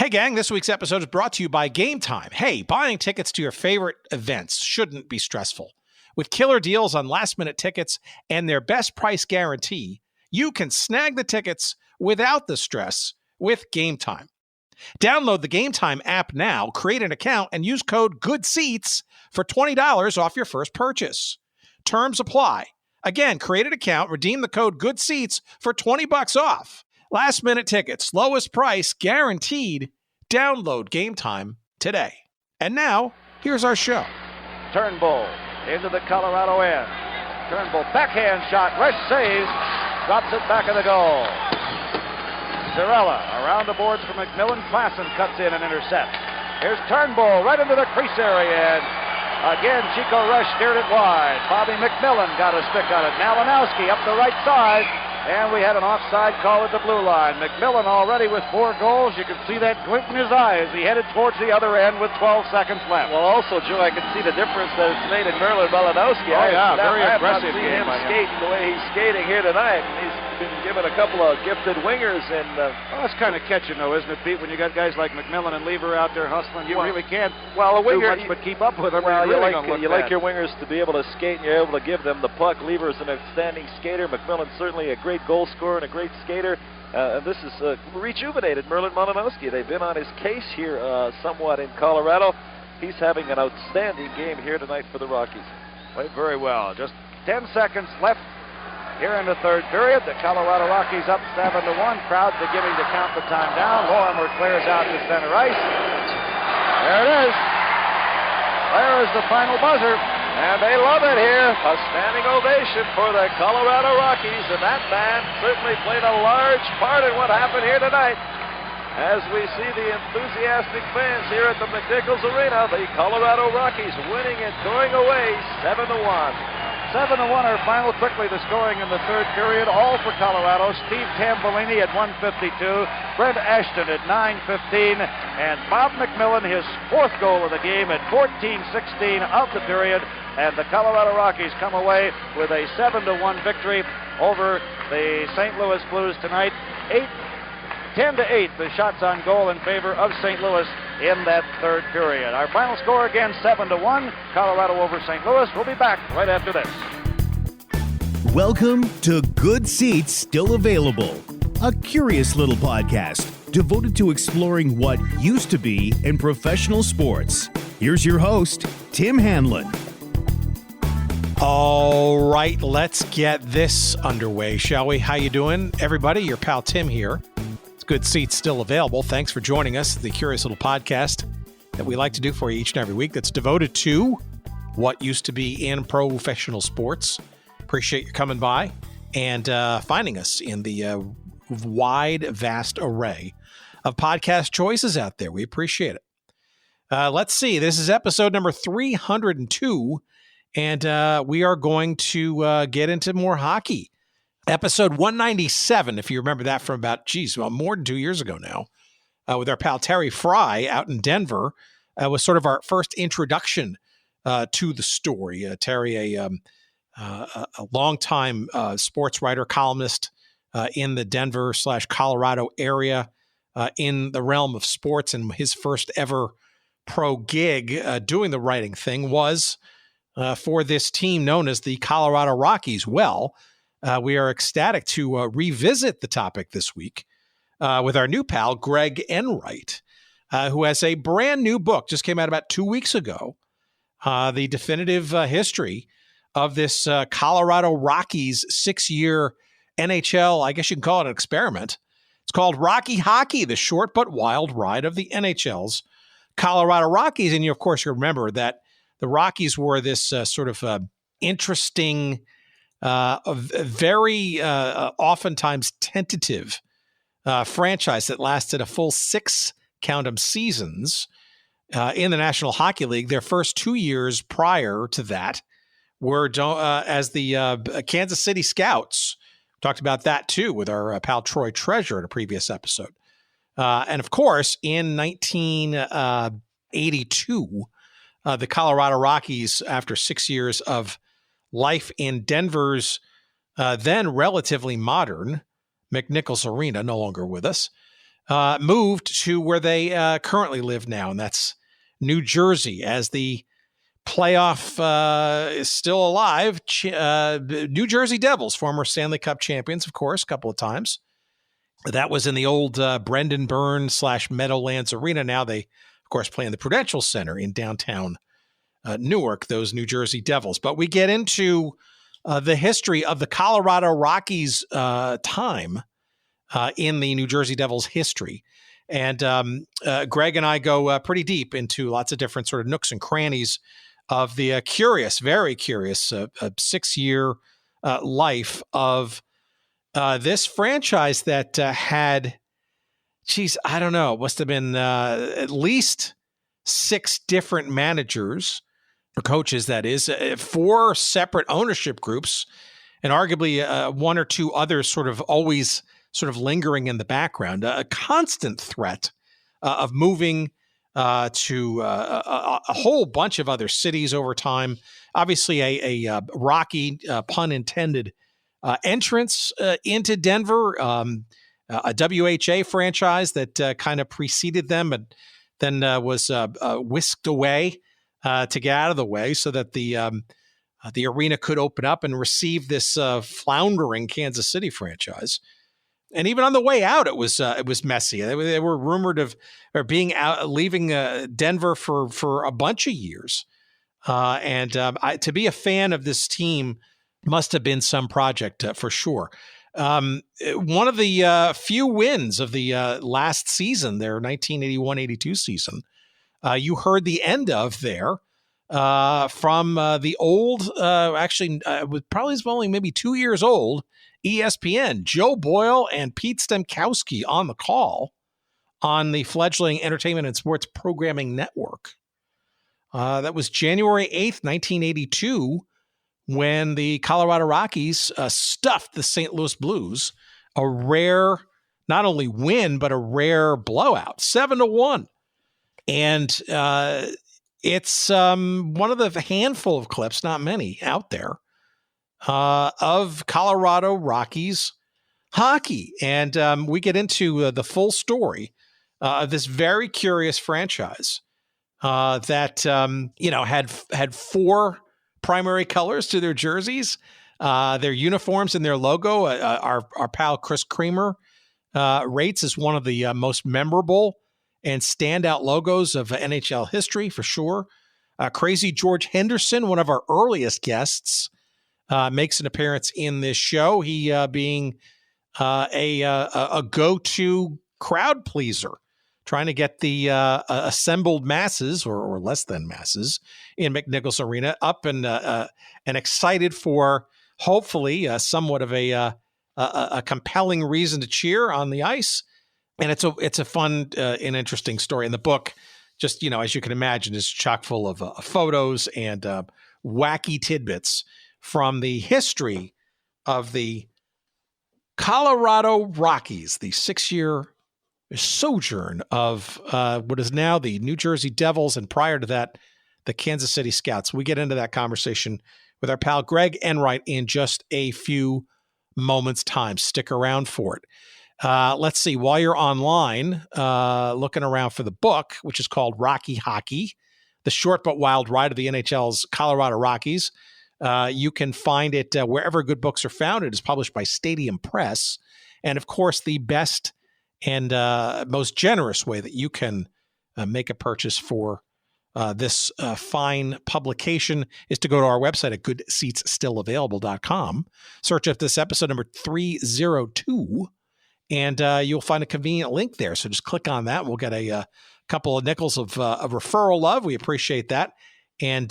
Hey gang, this week's episode is brought to you by Game Time. Hey, buying tickets to your favorite events shouldn't be stressful. With killer deals on last-minute tickets and their best price guarantee, you can snag the tickets without the stress with Game Time. Download the Game Time app now, create an account, and use code GOODSEATS for $20 off your first purchase. Terms apply. Again, create an account, redeem the code GOODSEATS for $20 off. Last-minute tickets, lowest price, guaranteed. Download Game Time today. And now, here's our show. Turnbull into the Colorado end. Turnbull, backhand shot, Rush saves, drops it back of the goal. Cirella around the boards for McMillan. Klassen cuts in and intercepts. Here's Turnbull right into the crease area. And again, Chico Rush steered it wide. Bobby McMillan got a stick on it. Malinowski up the right side. And we had an offside call at the blue line. McMillan already with 4 goals. You can see that glint in his eye as he headed towards the other end with 12 seconds left. Well, also, Joe, I can see the difference that it's made in Merlin Malinowski. Oh, yeah, very aggressive game. game. I have not seen him skate the way he's skating here tonight. And he's been given a couple of gifted wingers. And well, that's kind of catching, though, isn't it, Pete? When you got guys like McMillan and Lever out there hustling, you really can't a winger, do much but keep up with them. Well, you really like your wingers to be able to skate, and you're able to give them the puck. Lever is an outstanding skater. McMillan certainly a great goal scorer and a great skater. This is rejuvenated Merlin Malinowski. They've been on his case here somewhat in Colorado. He's having an outstanding game here tonight for the Rockies. Played very well. Just 10 seconds left here in the third period. The Colorado Rockies up 7-1. Crowd beginning to count the time down. Lorimer clears out to center ice. There it is. There is the final buzzer. And they love it here. A standing ovation for the Colorado Rockies. And that band certainly played a large part in what happened here tonight. As we see the enthusiastic fans here at the McNichols Arena, the Colorado Rockies winning and going away 7-1. 7-1 our final. Quickly the scoring in the third period, all for Colorado. Steve Tambolini at 152, Brent Ashton at 9:15, and Bob McMillan his 4th goal of the game at 14:16 of the period. And the Colorado Rockies come away with a 7-1 victory over the St. Louis Blues tonight. 10-8 the shots on goal in favor of St. Louis in that third period. Our final score again 7-1, Colorado over St. Louis. We'll be back right after this. Welcome to Good Seats Still Available, a curious little podcast devoted to exploring what used to be in professional sports. Here's your host, Tim Hanlon. All right, let's get this underway, shall we? How you doing, everybody? Your pal Tim here. Good Seats Still Available. Thanks for joining us. The curious little podcast that we like to do for you each and every week that's devoted to what used to be in professional sports. Appreciate you coming by and finding us in the wide, vast array of podcast choices out there. We appreciate it. Let's see. This is episode number 302, and we are going to get into more hockey. Episode 197, if you remember that from about, more than 2 years ago now, with our pal Terry Fry out in Denver, was sort of our first introduction to the story. Terry, a longtime sports writer, columnist in the Denver/Colorado area in the realm of sports, and his first ever pro gig doing the writing thing was for this team known as the Colorado Rockies. Well, we are ecstatic to revisit the topic this week with our new pal, Greg Enright, who has a brand new book, just came out about 2 weeks ago, the definitive history of this Colorado Rockies 6-year NHL, I guess you can call it an experiment. It's called Rocky Hockey, the short but wild ride of the NHL's Colorado Rockies. And you, of course, you remember that the Rockies were this sort of interesting, very oftentimes tentative franchise that lasted a full 6 seasons in the National Hockey League. Their first 2 years prior to that were as the Kansas City Scouts. Talked about that too with our pal Troy Treasure in a previous episode. And of course, in 1982, the Colorado Rockies, after 6 years of life in Denver's then relatively modern McNichols Arena, no longer with us, moved to where they currently live now, and that's New Jersey. As the playoff is still alive, New Jersey Devils, former Stanley Cup champions, of course, a couple of times. That was in the old Brendan Byrne / Meadowlands Arena. Now they, of course, play in the Prudential Center in downtown Newark, those New Jersey Devils. But we get into the history of the Colorado Rockies time in the New Jersey Devils history. And Greg and I go pretty deep into lots of different sort of nooks and crannies of the curious, very curious 6-year life of this franchise that had, I don't know, must have been at least 6 different managers or coaches, that is, 4 separate ownership groups, and arguably 1 or 2 others sort of always sort of lingering in the background. A constant threat of moving to a whole bunch of other cities over time. Obviously, a rocky, pun intended, entrance into Denver, a WHA franchise that kind of preceded them, but then was whisked away to get out of the way so that the arena could open up and receive this floundering Kansas City franchise. And even on the way out, it was messy. They were rumored of leaving Denver for a bunch of years. To be a fan of this team must have been some project for sure. One of the few wins of the last season, their 1981-82 season, you heard the end of there from the old, probably only maybe 2 years old, ESPN, Joe Boyle and Pete Stemkowski on the call on the fledgling Entertainment and Sports Programming Network. That was January 8th, 1982, when the Colorado Rockies stuffed the St. Louis Blues, a rare, not only win, but a rare blowout, 7-1. And it's one of the handful of clips, not many out there, of Colorado Rockies hockey. And we get into the full story of this very curious franchise that, had 4 primary colors to their jerseys, their uniforms and their logo. Our pal Chris Creamer rates as one of the most memorable and standout logos of NHL history, for sure. Crazy George Henderson, one of our earliest guests, makes an appearance in this show. He being a go-to crowd pleaser, trying to get the assembled masses or less than masses in McNichols Arena up and excited for hopefully somewhat of a compelling reason to cheer on the ice. And it's a fun and interesting story. And the book, just as you can imagine, is chock full of photos and wacky tidbits from the history of the Colorado Rockies, the 6-year sojourn of what is now the New Jersey Devils, and prior to that, the Kansas City Scouts. We get into that conversation with our pal Greg Enright in just a few moments' time. Stick around for it. Let's see. While you're online, looking around for the book, which is called Rocky Hockey, The Short But Wild Ride of the NHL's Colorado Rockies, you can find it wherever good books are found. It is published by Stadium Press. And, of course, the best and most generous way that you can make a purchase for this fine publication is to go to our website at goodseatsstillavailable.com. Search up this episode number 302, and you'll find a convenient link there. So just click on that. We'll get a couple of nickels of referral love. We appreciate that. And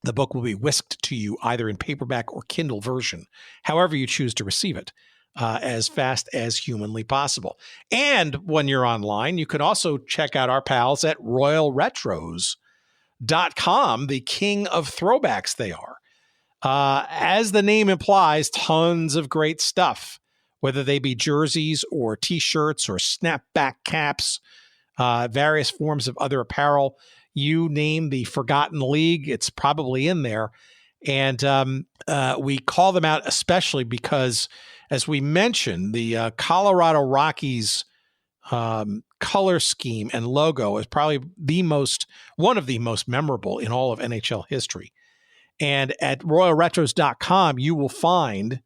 the book will be whisked to you either in paperback or Kindle version, however you choose to receive it, as fast as humanly possible. And when you're online, you can also check out our pals at royalretros.com, the king of throwbacks they are. As the name implies, tons of great stuff, whether they be jerseys or T-shirts or snapback caps, various forms of other apparel. You name the Forgotten League, it's probably in there. And we call them out especially because, as we mentioned, the Colorado Rockies color scheme and logo is probably one of the most memorable in all of NHL history. And at royalretros.com, you will find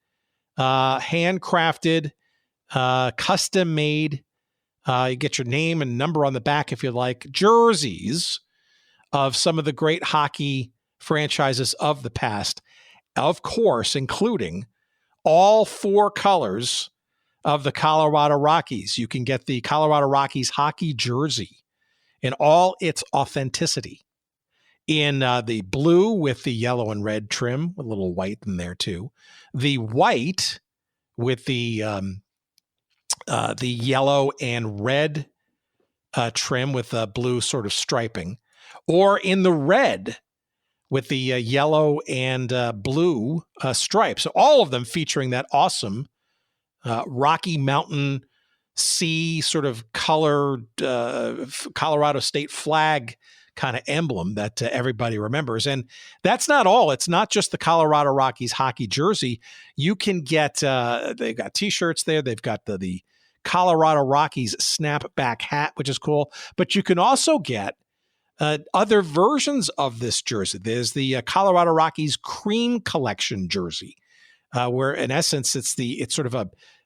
handcrafted, custom-made, you get your name and number on the back if you like, jerseys of some of the great hockey franchises of the past, of course, including all 4 colors of the Colorado Rockies. You can get the Colorado Rockies hockey jersey in all its authenticity, in the blue with the yellow and red trim, with a little white in there too, the white with the yellow and red trim with the blue sort of striping, or in the red with the yellow and blue stripes. So all of them featuring that awesome Rocky Mountain Sea sort of colored Colorado State flag kind of emblem that everybody remembers. And that's not all. It's not just the Colorado Rockies hockey jersey. You can get, they've got t-shirts there. They've got the Colorado Rockies snapback hat, which is cool. But you can also get other versions of this jersey. There's the Colorado Rockies Cream Collection jersey, where in essence it's sort of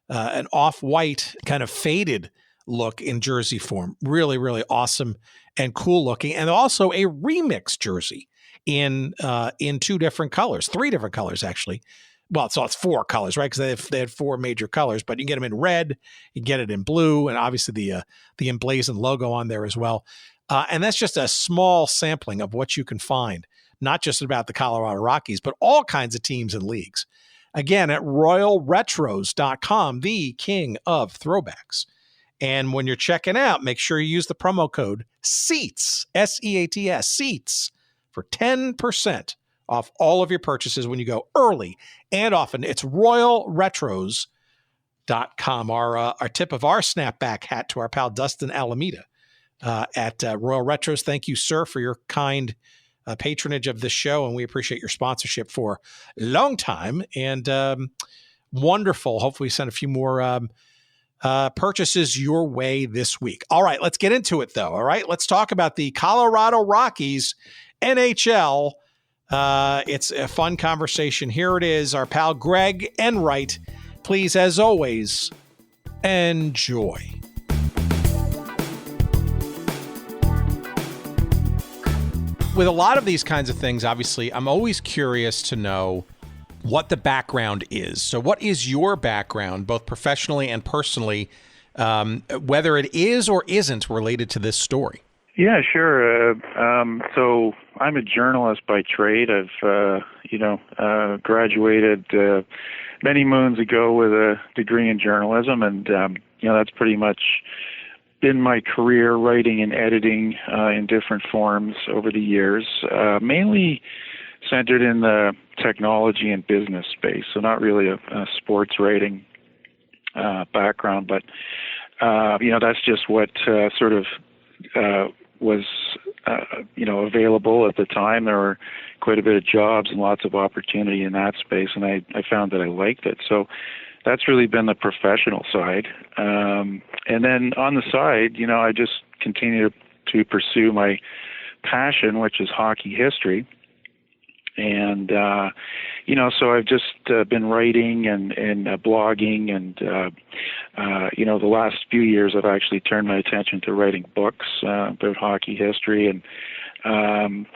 an off-white kind of faded look in jersey form. Really, really awesome and cool looking. And also a remix jersey in 3 different colors actually. Well, so it's 4 colors, right? Because they had 4 major colors, but you can get them in red, you get it in blue, and obviously the emblazoned logo on there as well. And that's just a small sampling of what you can find, not just about the Colorado Rockies, but all kinds of teams and leagues. Again, at royalretros.com, the king of throwbacks. And when you're checking out, make sure you use the promo code SEATS, SEATS, SEATS, for 10% off all of your purchases when you go early and often. It's royalretros.com. Our tip of our snapback hat to our pal Dustin Alameda at Royal Retros. Thank you, sir, for your kind patronage of this show, and we appreciate your sponsorship for a long time. And wonderful. Hopefully send a few more purchases your way this week. All right, let's get into it, though. All right, let's talk about the Colorado Rockies NHL. It's a fun conversation. Here it is, our pal Greg Enright. Please, as always, enjoy. With a lot of these kinds of things, obviously, I'm always curious to know what the background is. So what is your background, both professionally and personally, whether it is or isn't related to this story? Yeah, sure. So I'm a journalist by trade. I've, graduated many moons ago with a degree in journalism, and, that's pretty much been my career, writing and editing in different forms over the years, mainly centered in the technology and business space. So not really a sports writing background, but, that's just what sort of was, available at the time. There were quite a bit of jobs and lots of opportunity in that space, and I found that I liked it. So that's really been the professional side. And then on the side, I just continue to pursue my passion, which is hockey history. And, so I've just been writing and blogging, and, the last few years I've actually turned my attention to writing books about hockey history. And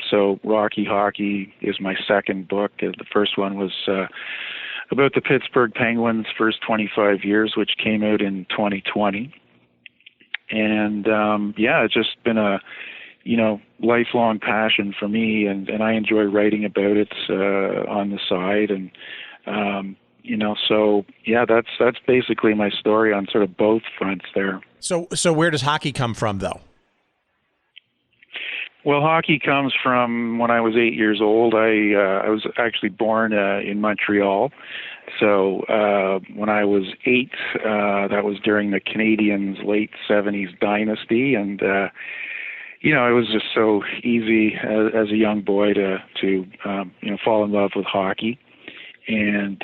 so Rocky Hockey is my second book. The first one was about the Pittsburgh Penguins' first 25 years, which came out in 2020. And, it's just been a lifelong passion for me, and I enjoy writing about it on the side. And, that's basically my story on sort of both fronts there. So where does hockey come from, though? Well, hockey comes from when I was 8 years old. I was actually born in Montreal. So when I was 8, that was during the Canadiens' late 70s dynasty, and it was just so easy as a young boy to fall in love with hockey, and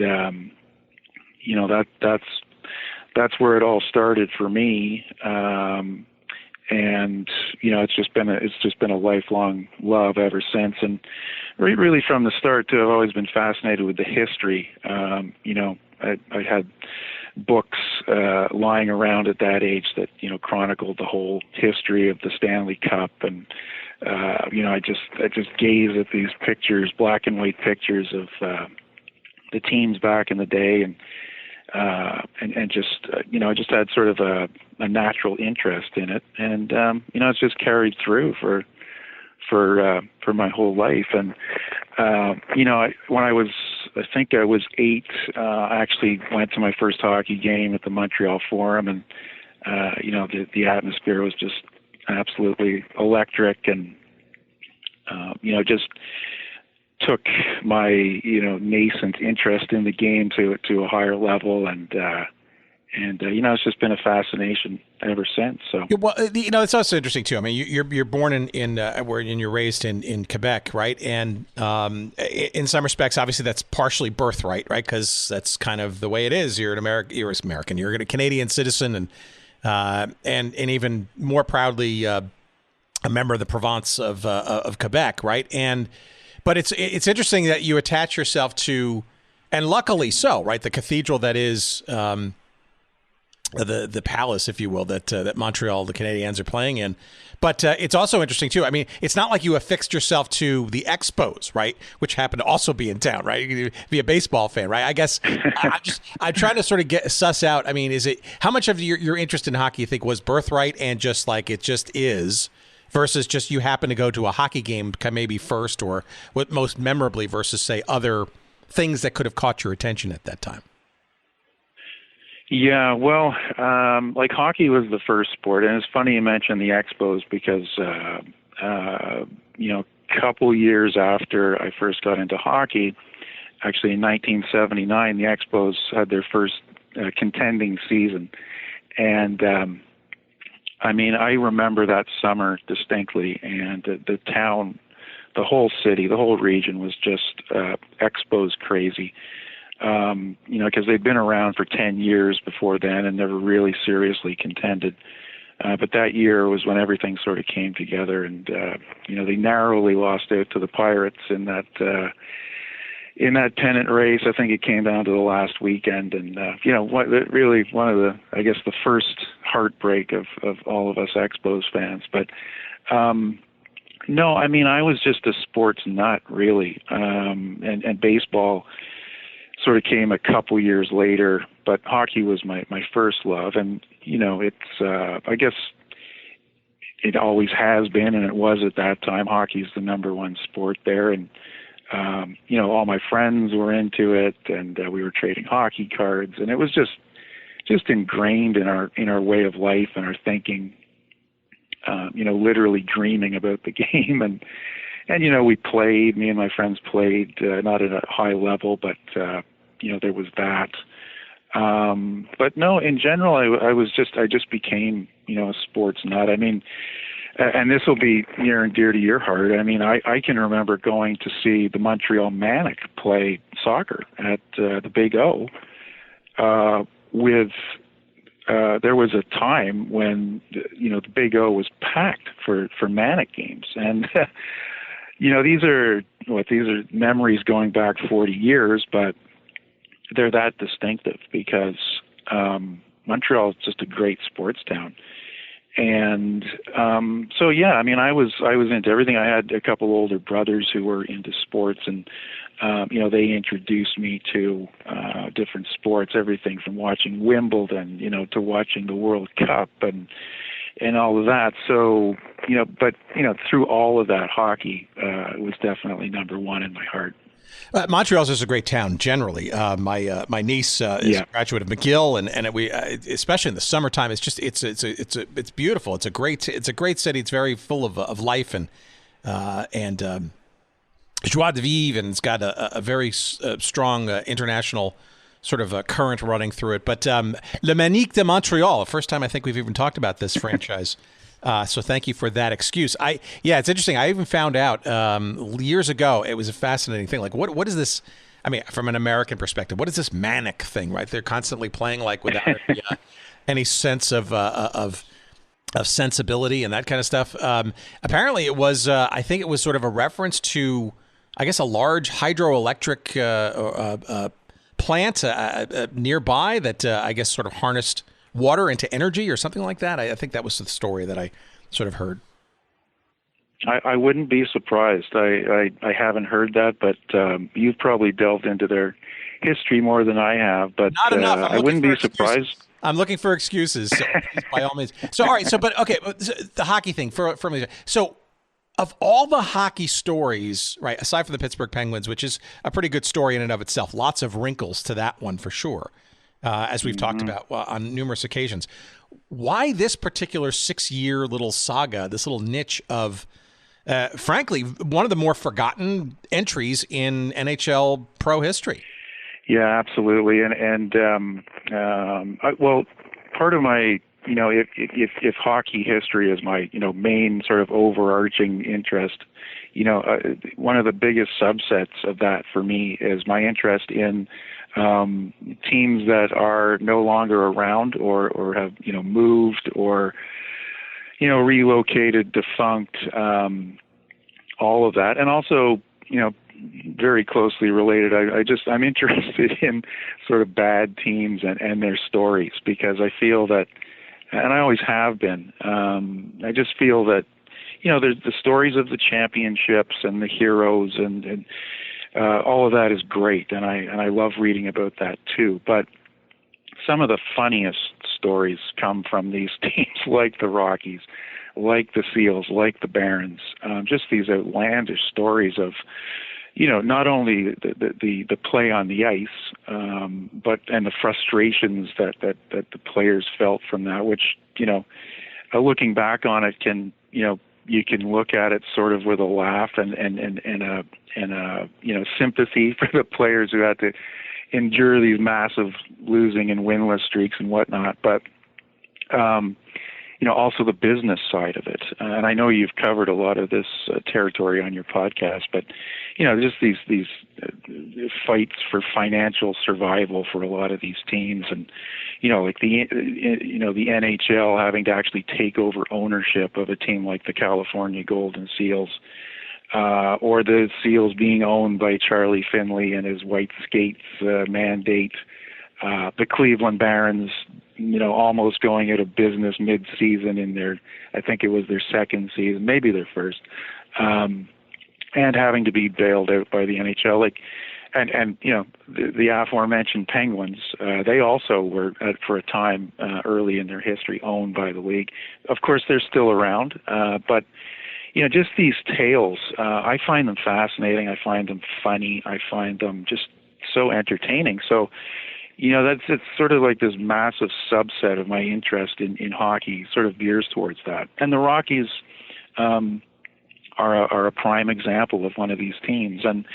that's where it all started for me. And it's just been a lifelong love ever since. And really from the start too, I've always been fascinated with the history. I had books lying around at that age that chronicled the whole history of the Stanley Cup, and I just gaze at these pictures, black and white pictures of the teams back in the day, and just I just had sort of a natural interest in it, and it's just carried through for my whole life. And when I think I was 8, I actually went to my first hockey game at the Montreal Forum, and the atmosphere was just absolutely electric, and just took my nascent interest in the game to a higher level, and it's just been a fascination ever since. So well, it's also interesting too. I mean, you're born in you're raised in Quebec, right? And in some respects, obviously that's partially birthright, right? Because that's kind of the way it is. You're an American. You're a Canadian citizen, and even more proudly a member of the province of Quebec, right? But it's interesting that you attach yourself to, and luckily so, right? The cathedral that is the palace, if you will, that Montreal, the Canadiens, are playing in. But it's also interesting too. I mean, it's not like you affixed yourself to the Expos, right? Which happen to also be in town, right? You can be a baseball fan, right? I guess I'm trying to sort of suss out. I mean, how much of your interest in hockey you think was birthright and just like it just is, versus just you happen to go to a hockey game maybe first, or what most memorably, versus say other things that could have caught your attention at that time? Yeah, well, like hockey was the first sport, and it's funny you mentioned the Expos because, couple years after I first got into hockey, actually in 1979, the Expos had their first contending season, and I remember that summer distinctly, and the town, the whole city, the whole region was just Expos crazy. Because they'd been around for 10 years before then and never really seriously contended. But that year was when everything sort of came together, and they narrowly lost out to the Pirates in that pennant race. I think it came down to the last weekend, and really one of the first heartbreak of all of us Expos fans. But no, I was just a sports nut, really, and baseball sort of came a couple years later, but hockey was my first love. And, it's, I guess it always has been, and it was at that time. Hockey's the number one sport there. And, all my friends were into it, and we were trading hockey cards, and it was just ingrained in our way of life and our thinking, literally dreaming about the game. And we played, me and my friends played, not at a high level, but, there was that. But no, in general, I just became, a sports nut. And this will be near and dear to your heart. I can remember going to see the Montreal Manic play soccer at the Big O, there was a time when, the Big O was packed for Manic games. And, these are memories going back 40 years, but they're that distinctive because Montreal is just a great sports town. And so, yeah, I was into everything. I had a couple older brothers who were into sports, and they introduced me to different sports, everything from watching Wimbledon, to watching the World Cup and all of that. So, but through all of that, hockey was definitely number one in my heart. Montreal's just a great town generally. My niece is a graduate of McGill, and we especially in the summertime, it's beautiful. It's a great city. It's very full of life and joie de vivre, and it's got a very strong international sort of a current running through it. But Le Manique de Montreal, the first time I think we've even talked about this franchise. So thank you for that excuse. It's interesting. I even found out years ago, it was a fascinating thing. Like, what is this? I mean, from an American perspective, what is this manic thing, right? They're constantly playing like without any sense of sensibility and that kind of stuff. Apparently, it was. I think it was sort of a reference to, I guess, a large hydroelectric plant nearby that I guess sort of harnessed water into energy or something like that. I think that was the story that I sort of heard. I wouldn't be surprised. I haven't heard that, but you've probably delved into their history more than I have. But not enough. I wouldn't be surprised. I'm looking for excuses, so please, by all means. So, all right. So, but okay, the hockey thing for me. So, of all the hockey stories, right, aside from the Pittsburgh Penguins, which is a pretty good story in and of itself, lots of wrinkles to that one for sure, as we've talked about on numerous occasions. Why this particular 6-year little saga, this little niche of, frankly, one of the more forgotten entries in NHL pro history? Yeah, absolutely. Well, part of my, if hockey history is my, main sort of overarching interest, one of the biggest subsets of that for me is my interest in teams that are no longer around or have, moved or, relocated, defunct, all of that. And also, very closely related, I'm interested in sort of bad teams and their stories, because I feel that, and I always have been, I just feel that, there's the stories of the championships and the heroes and all of that is great, and I love reading about that too. But some of the funniest stories come from these teams like the Rockies, like the Seals, like the Barons, just these outlandish stories of, not only the play on the ice, but and the frustrations that the players felt from that, which, looking back on it can, you can look at it sort of with a laugh and a sympathy for the players who had to endure these massive losing and winless streaks and whatnot. But, also the business side of it. And I know you've covered a lot of this territory on your podcast, but, just these fights for financial survival for a lot of these teams, and, like the NHL having to actually take over ownership of a team like the California Golden Seals, or the Seals being owned by Charlie Finley and his white skates mandate, the Cleveland Barons, almost going out of business mid-season in I think it was their second season, maybe their first, and having to be bailed out by the NHL. And the aforementioned Penguins, they also were, for a time early in their history, owned by the league. Of course, they're still around, but just these tales, I find them fascinating. I find them funny. I find them just so entertaining. So, it's sort of like this massive subset of my interest in hockey sort of veers towards that. And the Rockies are a prime example of one of these teams. And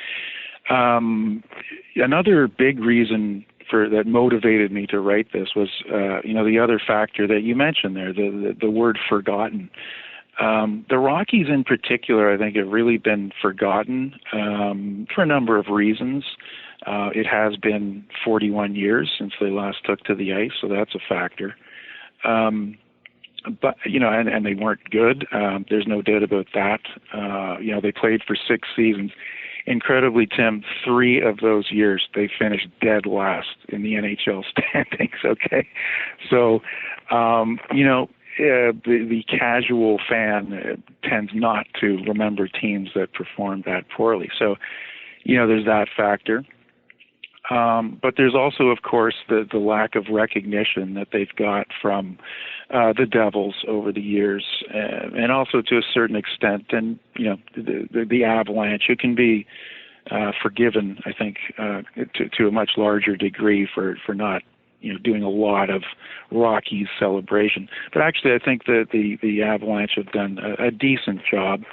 another big reason that motivated me to write this was, the other factor that you mentioned there, the word forgotten. The Rockies in particular, I think, have really been forgotten for a number of reasons. It has been 41 years since they last took to the ice, so that's a factor. But, and they weren't good. There's no doubt about that. They played for 6 seasons. Incredibly, Tim, 3 of those years they finished dead last in the NHL standings, okay? So, the casual fan tends not to remember teams that performed that poorly. So, there's that factor. But there's also, of course, the lack of recognition that they've got from the Devils over the years, and also to a certain extent, and the Avalanche, who can be forgiven, I think, to a much larger degree for not doing a lot of Rockies celebration. But actually, I think that the Avalanche have done a decent job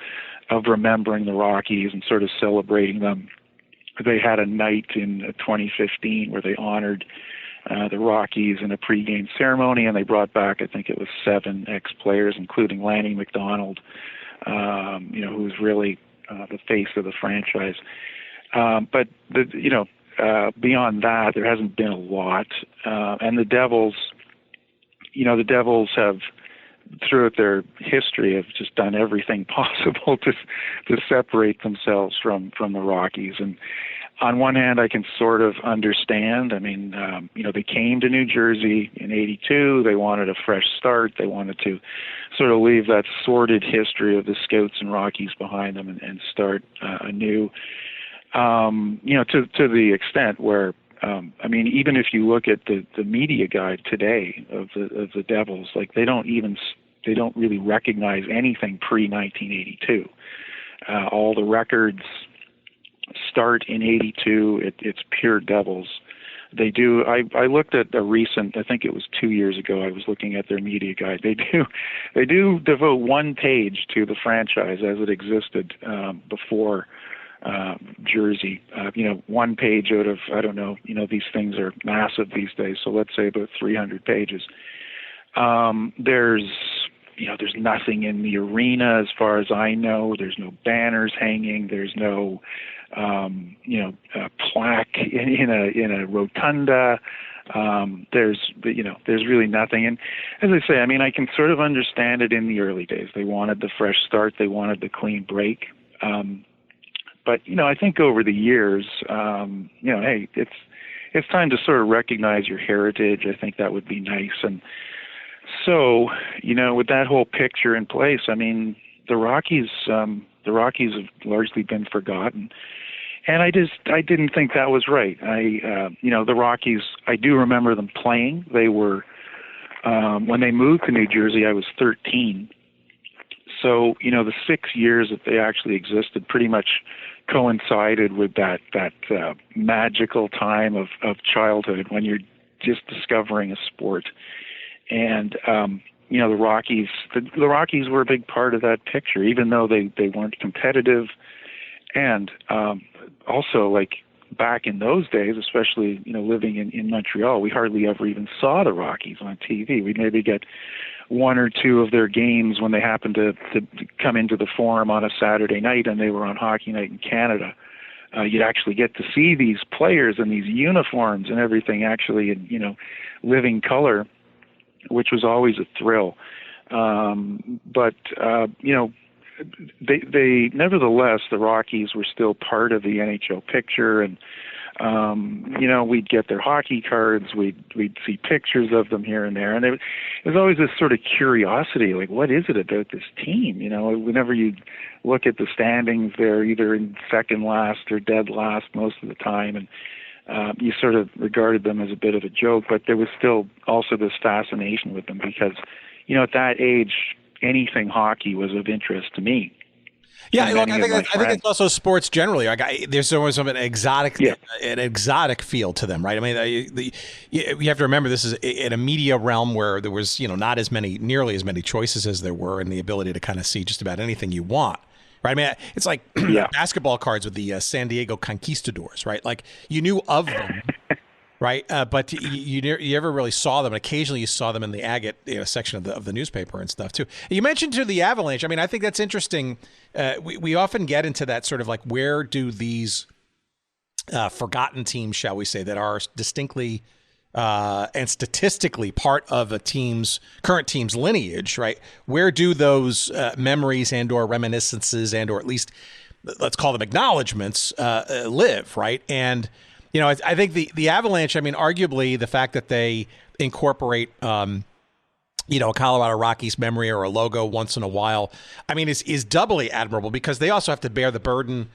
of remembering the Rockies and sort of celebrating them. They had a night in 2015 where they honored the Rockies in a pregame ceremony, and they brought back, I think it was 7 ex-players, including Lanny McDonald, who was really the face of the franchise. But beyond that, there hasn't been a lot. And the Devils, the Devils have, throughout their history, have just done everything possible to separate themselves from the Rockies. And on one hand, I can sort of understand. I mean, they came to New Jersey in '82. They wanted a fresh start. They wanted to sort of leave that sordid history of the Scouts and Rockies behind them and start anew. To the extent where, even if you look at the media guide today of the Devils, like they don't really recognize anything pre-1982. All the records start in '82. It's pure Devils. They do. I looked at a recent, I think it was 2 years ago, I was looking at their media guide. They do devote one page to the franchise as it existed before Jersey. One page out of, I don't know, these things are massive these days, so let's say about 300 pages. There's nothing in the arena as far as I know. There's no banners hanging. There's no plaque in a rotunda. There's really nothing. And as I say, I can sort of understand it in the early days. They wanted the fresh start. They wanted the clean break. But I think over the years, hey, it's time to sort of recognize your heritage. I think that would be nice. And so, with that whole picture in place, the Rockies have largely been forgotten. And I didn't think that was right. The Rockies, I do remember them playing. They were, when they moved to New Jersey, I was 13. So, the 6 years that they actually existed pretty much coincided with that magical time of childhood when you're just discovering a sport. And, the Rockies were a big part of that picture, even though they weren't competitive. And also, like, back in those days, especially, living in Montreal, we hardly ever even saw the Rockies on TV. We'd maybe get one or two of their games when they happened to come into the Forum on a Saturday night and they were on Hockey Night in Canada. You'd actually get to see these players in these uniforms and everything actually in, living color, which was always a thrill. But they nevertheless, the Rockies were still part of the NHL picture, and we'd get their hockey cards, we'd see pictures of them here and there, and there was always this sort of curiosity, like, what is it about this team? Whenever you look at the standings, they're either in second last or dead last most of the time, and you sort of regarded them as a bit of a joke, but there was still also this fascination with them because, at that age, anything hockey was of interest to me. Yeah, look, I think it's also sports generally. There's always an exotic feel to them, right? You have to remember this is in a media realm where there was, not nearly as many choices as there were, and the ability to kind of see just about anything you want, right? It's like basketball cards with the San Diego Conquistadors, right? Like you knew of them. Right, but you never really saw them. Occasionally, you saw them in the agate section of the newspaper and stuff too. You mentioned to the Avalanche. I think that's interesting. We often get into that sort of like, where do these forgotten teams, shall we say, that are distinctly and statistically part of a current team's lineage, right? Where do those memories and/or reminiscences and/or at least let's call them acknowledgments live, right? And I think the Avalanche, arguably the fact that they incorporate, a Colorado Rockies memory or a logo once in a while, is doubly admirable because they also have to bear the burden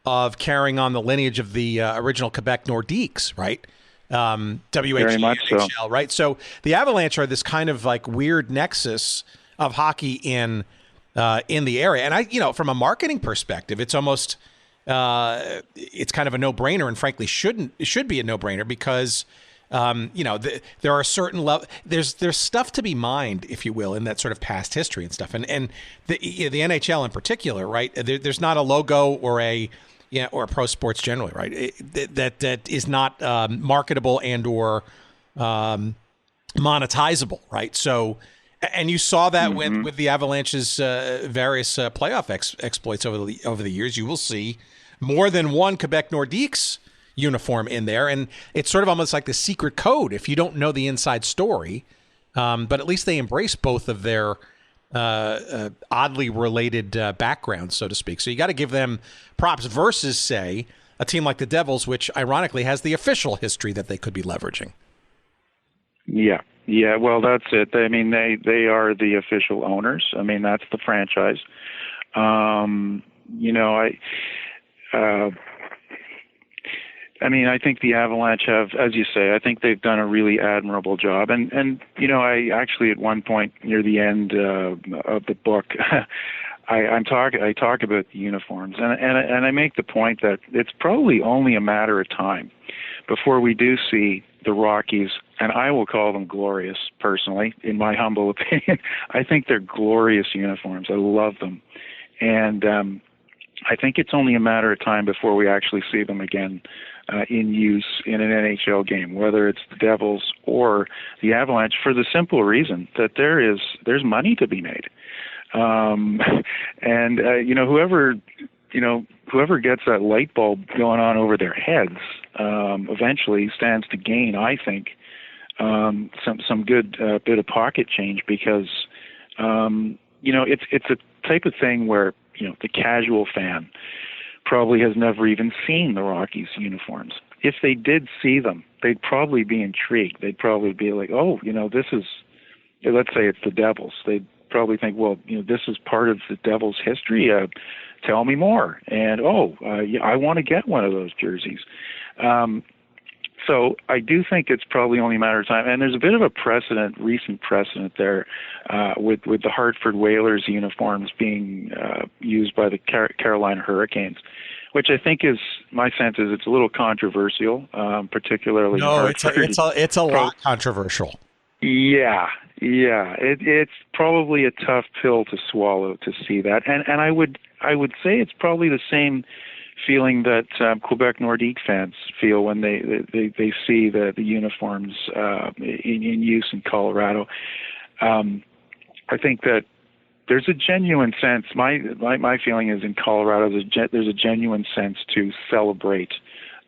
of carrying on the lineage of the original Quebec Nordiques, right? Very much so. Right? So the Avalanche are this kind of like weird nexus of hockey in the area. And from a marketing perspective, it's almost... it's kind of a no-brainer, and frankly, it should be a no-brainer because, there are certain there's stuff to be mined, if you will, in that sort of past history and stuff. And the NHL in particular, right? There's not a logo or or pro sports generally, right? That is not marketable and/or monetizable, right? So. And you saw that with the Avalanche's various playoff exploits over the years. You will see more than one Quebec Nordiques uniform in there, and it's sort of almost like the secret code if you don't know the inside story. But at least they embrace both of their oddly related backgrounds, so to speak. So you got to give them props versus, say, a team like the Devils, which ironically has the official history that they could be leveraging. Yeah. Well, that's it. I mean, they are the official owners. I mean, that's the franchise. I think the Avalanche have, as you say, I think they've done a really admirable job. And I actually at one point near the end of the book, I talk about the uniforms, and I make the point that it's probably only a matter of time before we do see the Rockies, and I will call them glorious personally, in my humble opinion. I think they're glorious uniforms. I love them. And I think it's only a matter of time before we actually see them again in use in an NHL game, whether it's the Devils or the Avalanche, for the simple reason that there's money to be made. Whoever gets that light bulb going on over their heads eventually stands to gain, I think, some good bit of pocket change, because it's a type of thing where the casual fan probably has never even seen the Rockies uniforms. If they did see them, they'd probably be intrigued. They'd probably be like, oh, this is, let's say it's the Devils. They'd probably think, well, this is part of the Devils' history. Tell me more. And, I want to get one of those jerseys. So I do think it's probably only a matter of time. And there's a bit of a recent precedent there with the Hartford Whalers uniforms being used by the Carolina Hurricanes, which I think my sense is it's a little controversial, particularly. No, it's a lot controversial. Yeah. It's probably a tough pill to swallow to see that. And I would say it's probably the same feeling that Quebec Nordique fans feel when they see the uniforms in use in Colorado. I think that there's a genuine sense. My feeling is in Colorado there's a genuine sense to celebrate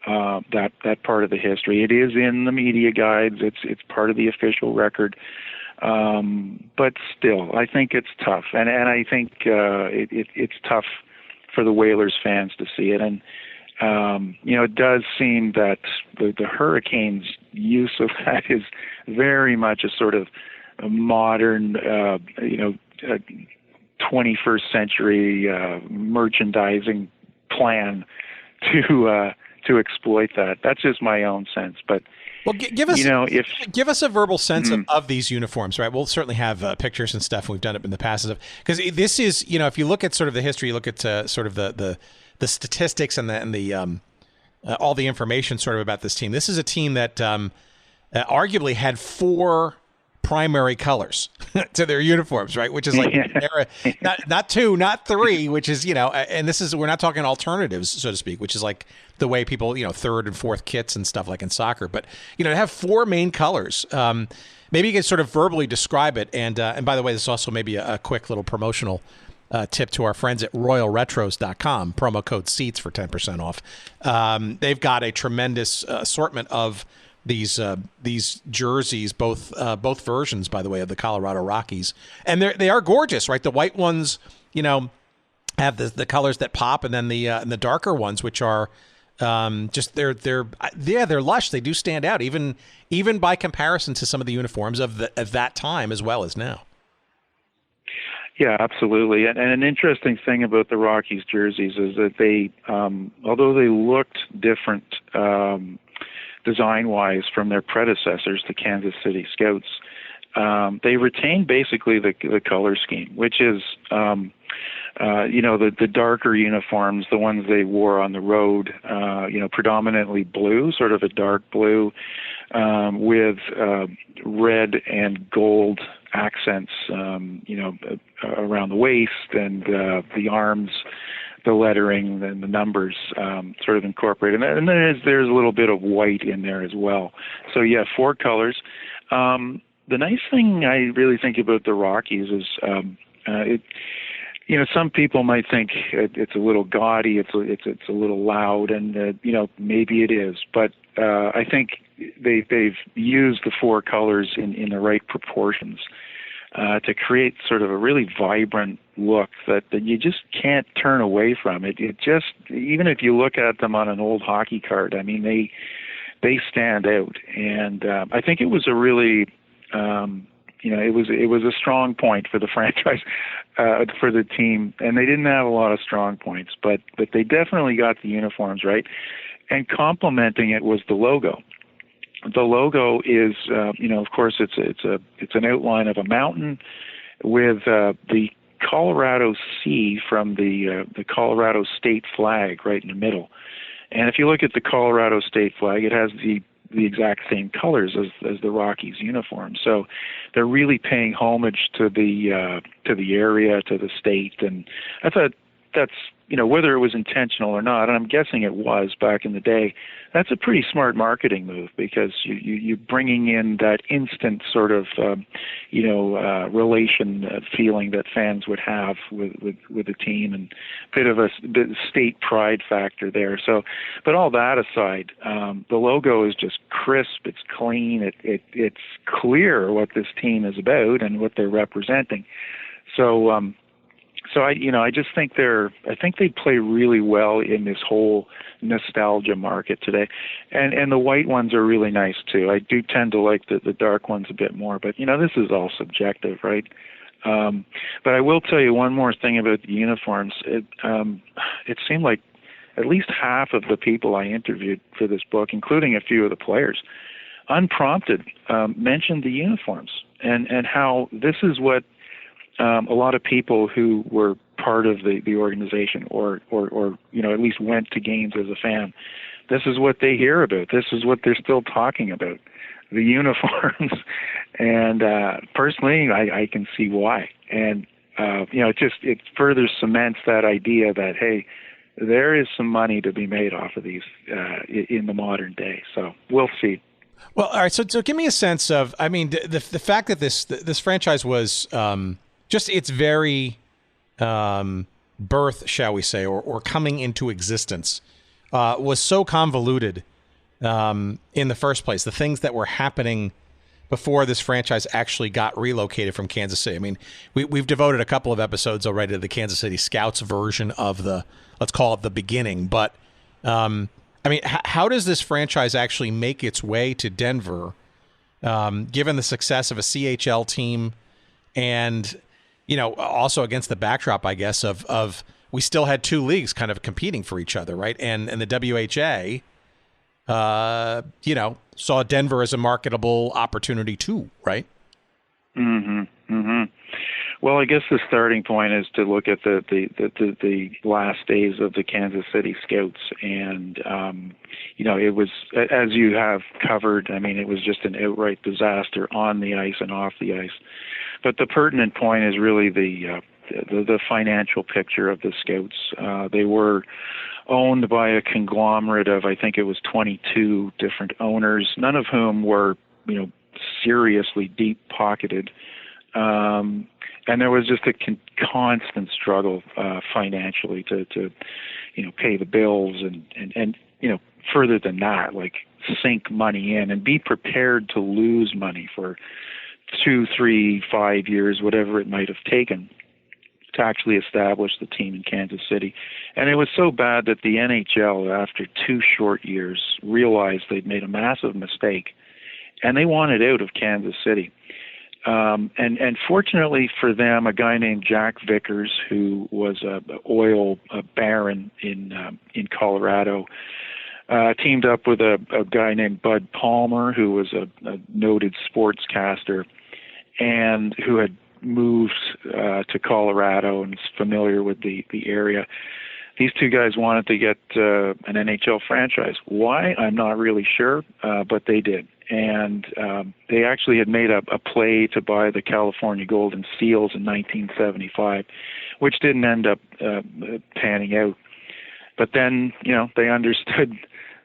that part of the history. It is in the media guides. It's part of the official record. But still, I think it's tough, and I think it's tough for the Whalers fans to see it. And it does seem that the Hurricanes' use of that is very much a sort of a modern, 21st century merchandising plan to exploit that. That's just my own sense, but. Well, give us a verbal sense of these uniforms, right? We'll certainly have pictures and stuff. We've done it in the past, because this is, if you look at sort of the history, you look at sort of the statistics and the all the information sort of about this team. This is a team that arguably had 4 primary colors to their uniforms, right? Which is like not 2, not 3, which is, and we're not talking alternatives, so to speak, which is like the way people, 3rd and 4th kits and stuff like in soccer. But, to have 4 main colors, maybe you can sort of verbally describe it. And by the way, this is also maybe a quick little promotional tip to our friends at royalretros.com, promo code SEATS for 10% off. They've got a tremendous assortment of these jerseys, both versions, by the way, of the Colorado Rockies, and they are gorgeous, right? The white ones, have the colors that pop, and then the darker ones, which are just they're lush. They do stand out, even by comparison to some of the uniforms of that time as well as now. Yeah, absolutely. And an interesting thing about the Rockies jerseys is that they, although they looked different design-wise from their predecessors, the Kansas City Scouts, they retained basically the color scheme, which is, the darker uniforms, the ones they wore on the road, predominantly blue, sort of a dark blue, with red and gold accents, around the waist and the arms, the lettering and the numbers sort of incorporated. And then there's a little bit of white in there as well. So, 4 colors. The nice thing I really think about the Rockies is some people might think it's a little gaudy, it's a little loud, and maybe it is. But I think they've used the four colors in the right proportions to create sort of a really vibrant look that you just can't turn away from. It just, even if you look at them on an old hockey card, I mean, they stand out. And I think it was a really, it was a strong point for the franchise, for the team. And they didn't have a lot of strong points, but they definitely got the uniforms right. And complementing it was the logo. The logo is, of course, it's an outline of a mountain with the Colorado Sea from the Colorado state flag right in the middle. And if you look at the Colorado state flag, it has the exact same colors as the Rockies uniform. So they're really paying homage to the area, to the state. And I thought that's, whether it was intentional or not, and I'm guessing it was back in the day, that's a pretty smart marketing move, because you're bringing in that instant sort of, relation feeling that fans would have with the team, and bit of a state pride factor there. So, but all that aside, the logo is just crisp, it's clean, it's clear what this team is about and what they're representing. So I just think they play really well in this whole nostalgia market today. And the white ones are really nice too. I do tend to like the dark ones a bit more, but this is all subjective, right? But I will tell you one more thing about the uniforms. It seemed like at least half of the people I interviewed for this book, including a few of the players, unprompted, mentioned the uniforms and how this is what a lot of people who were part of the organization or at least went to games as a fan, this is what they hear about. This is what they're still talking about, the uniforms. And personally, I can see why. And it further cements that idea that, hey, there is some money to be made off of these in the modern day. So we'll see. Well, all right. So give me a sense of, I mean, the fact that this franchise was just its very birth, shall we say, or coming into existence, was so convoluted in the first place. The things that were happening before this franchise actually got relocated from Kansas City. I mean, we've devoted a couple of episodes already to the Kansas City Scouts version of let's call it the beginning. But, I mean, how does this franchise actually make its way to Denver, given the success of a CHL team and, also against the backdrop, I guess, of we still had two leagues kind of competing for each other, right? And the WHA, saw Denver as a marketable opportunity too, right? Mm-hmm. Mm-hmm. Well, I guess the starting point is to look at the last days of the Kansas City Scouts, and it was, as you have covered, I mean, it was just an outright disaster on the ice and off the ice. But the pertinent point is really the financial picture of the Scouts. They were owned by a conglomerate of, I think it was 22 different owners, none of whom were, seriously deep-pocketed. And there was just a constant struggle financially to pay the bills and further than that, like sink money in and be prepared to lose money for 2, 3, 5 years, whatever it might have taken to actually establish the team in Kansas City. And it was so bad that the NHL, after 2 short years, realized they'd made a massive mistake, and they wanted out of Kansas City. And fortunately for them, a guy named Jack Vickers, who was a oil baron in Colorado, teamed up with a guy named Bud Palmer, who was a noted sportscaster and who had moved to Colorado and is familiar with the area. These two guys wanted to get an NHL franchise. Why? I'm not really sure, but they did. And they actually had made a play to buy the California Golden Seals in 1975, which didn't end up panning out. But then, they understood,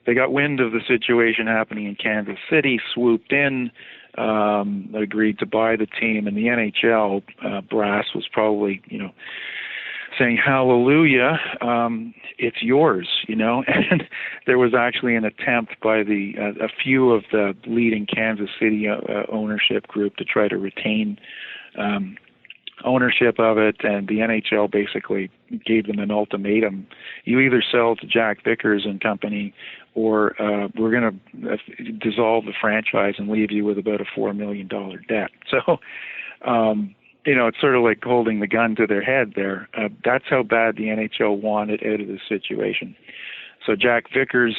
they got wind of the situation happening in Kansas City, swooped in, agreed to buy the team, and the NHL brass was probably, saying, "Hallelujah, it's yours," And there was actually an attempt by a few of the leading Kansas City ownership group to try to retain ownership of it, and the NHL basically gave them an ultimatum: you either sell to Jack Vickers and company, or we're going to dissolve the franchise and leave you with about a $4 million debt. So, it's sort of like holding the gun to their head there. That's how bad the NHL wanted out of the situation. So Jack Vickers,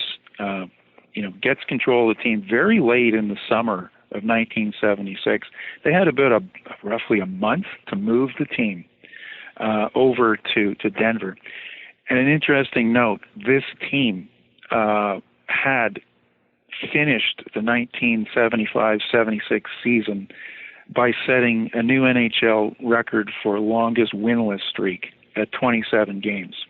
gets control of the team very late in the summer of 1976. They had about roughly a month to move the team over to Denver. And an interesting note, this team had finished the 1975-76 season by setting a new NHL record for longest winless streak at 27 games.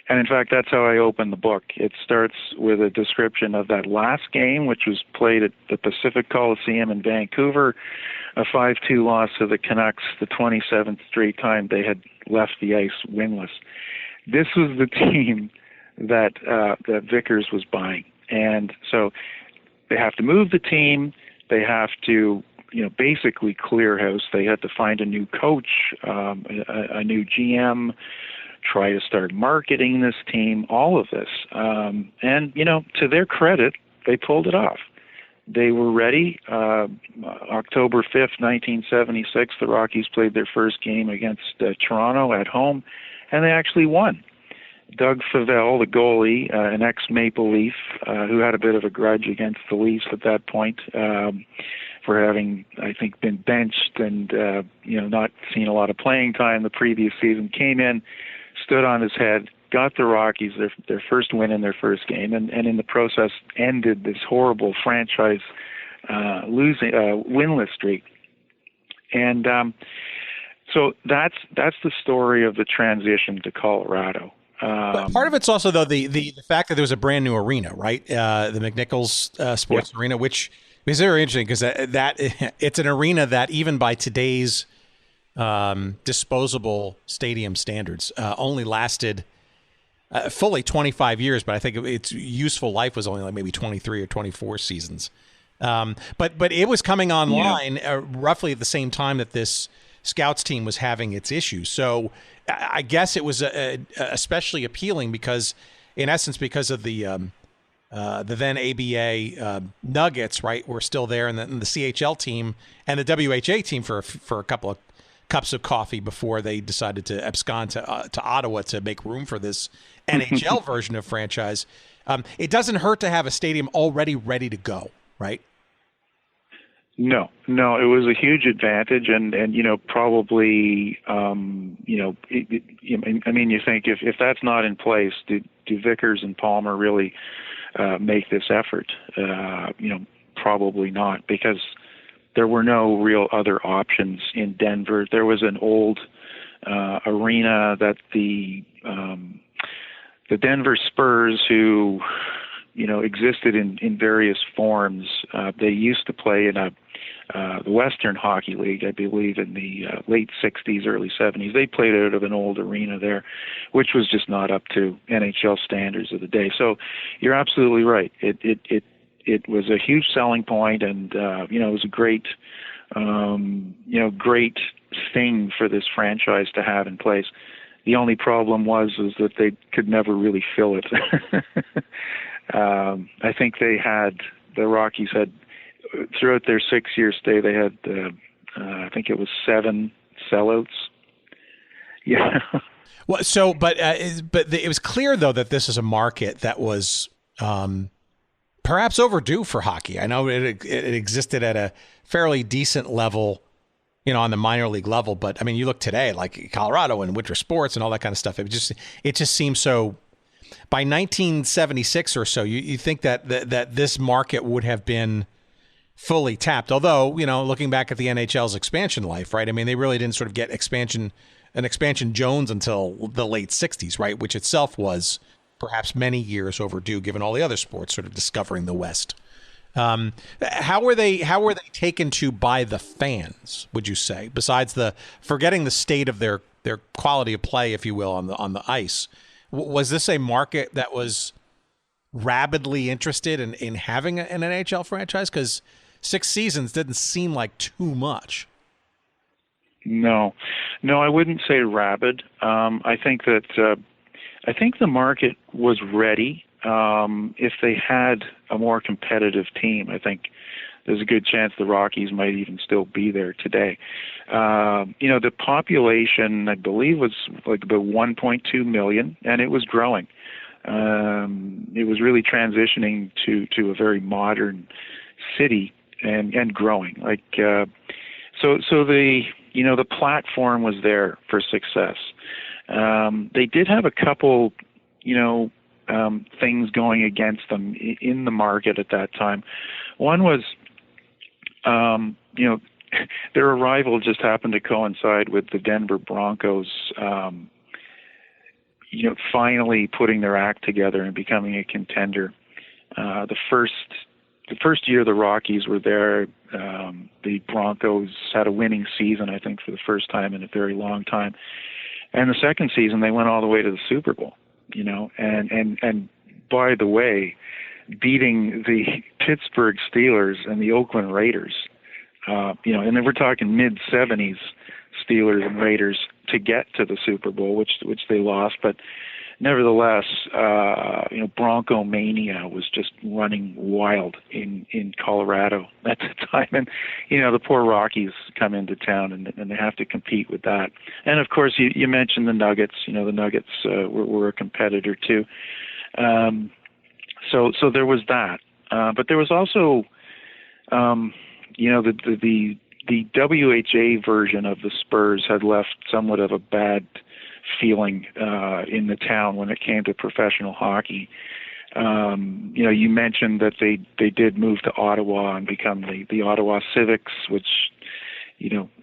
And in fact, that's how I open the book. It starts with a description of that last game, which was played at the Pacific Coliseum in Vancouver, a 5-2 loss to the Canucks, the 27th straight time they had left the ice winless. This was the team that Vickers was buying. And so they have to move the team. They have to, basically clear house. They had to find a new coach, a new GM, try to start marketing this team, all of this. And, to their credit, they pulled it off. They were ready. October 5th, 1976, the Rockies played their first game against Toronto at home, and they actually won. Doug Favell, the goalie, an ex-Maple Leaf, who had a bit of a grudge against the Leafs at that point, for having, I think, been benched and, not seen a lot of playing time the previous season, came in, stood on his head, got the Rockies their first win in their first game, and in the process ended this horrible franchise winless streak. And so that's the story of the transition to Colorado. But part of it's also, though, the fact that there was a brand new arena, right? The McNichols Sports Arena, which is very interesting because that it's an arena that even by today's disposable stadium standards only lasted fully 25 years, but I think its useful life was only like maybe 23 or 24 seasons. But it was coming online roughly at the same time that this Scouts team was having its issues. So I guess it was especially appealing because, in essence, because of the then ABA Nuggets, right, were still there, and the CHL team and the WHA team for a couple of cups of coffee before they decided to abscond to Ottawa to make room for this NHL version of franchise. It doesn't hurt to have a stadium already ready to go, right? No, it was a huge advantage, and probably, I mean, you think if that's not in place, do Vickers and Palmer really make this effort? Probably not, because there were no real other options in Denver. There was an old arena that the Denver Spurs, who existed in various forms. They used to play in the Western Hockey League, I believe, in the late 60s, early 70s. They played out of an old arena there, which was just not up to NHL standards of the day. So you're absolutely right. It was a huge selling point, and it was a great, great thing for this franchise to have in place. The only problem was that they could never really fill it. I think the Rockies had, throughout their 6-year stay, they had, I think it was 7 sellouts. Yeah. Well, so, but it was clear though that this is a market that was perhaps overdue for hockey. I know it existed at a fairly decent level, on the minor league level, but I mean, you look today, like Colorado and winter sports and all that kind of stuff. It just seems so. By 1976 or so, you think that this market would have been fully tapped. Although, looking back at the NHL's expansion life, right? I mean, they really didn't sort of get expansion Jones until the late 60s, right? Which itself was perhaps many years overdue, given all the other sports sort of discovering the West. How were they taken to by the fans, would you say, besides forgetting the state of their their quality of play, if you will, on the ice. Was this a market that was rabidly interested in having an NHL franchise? Because 6 seasons didn't seem like too much. No, I wouldn't say rabid. I think that I think the market was ready. If they had a more competitive team, I think there's a good chance the Rockies might even still be there today. The population, I believe, was like about 1.2 million, and it was growing. It was really transitioning to a very modern city and growing. So the platform was there for success. They did have a couple, things going against them in the market at that time. One was, their arrival just happened to coincide with the Denver Broncos, finally putting their act together and becoming a contender. The first year the Rockies were there, the Broncos had a winning season, I think, for the first time in a very long time. And the second season, they went all the way to the Super Bowl, and by the way, beating the Pittsburgh Steelers and the Oakland Raiders, and then we're talking mid-'70s Steelers and Raiders to get to the Super Bowl, which they lost. But nevertheless, Bronco mania was just running wild in Colorado at the time. And, the poor Rockies come into town and they have to compete with that. And, of course, you mentioned the Nuggets. The Nuggets were a competitor, too. So there was that. But there was also, the WHA version of the Spurs had left somewhat of a bad feeling in the town when it came to professional hockey. You mentioned that they did move to Ottawa and become the Ottawa Civics, which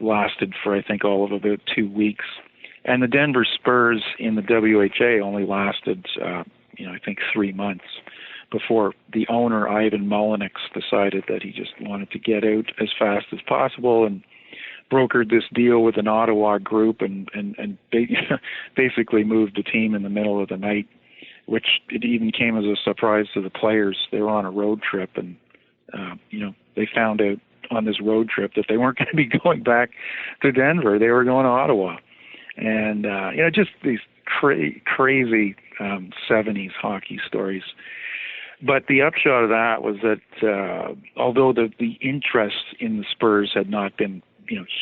lasted for I think all of about 2 weeks, and the Denver Spurs in the WHA only lasted I think 3 months before the owner Ivan Mullinix decided that he just wanted to get out as fast as possible and brokered this deal with an Ottawa group and basically moved the team in the middle of the night, which it even came as a surprise to the players. They were on a road trip, and they found out on this road trip that they weren't going to be going back to Denver. They were going to Ottawa, and just these crazy 70s hockey stories. But the upshot of that was that although the interest in the Spurs had not been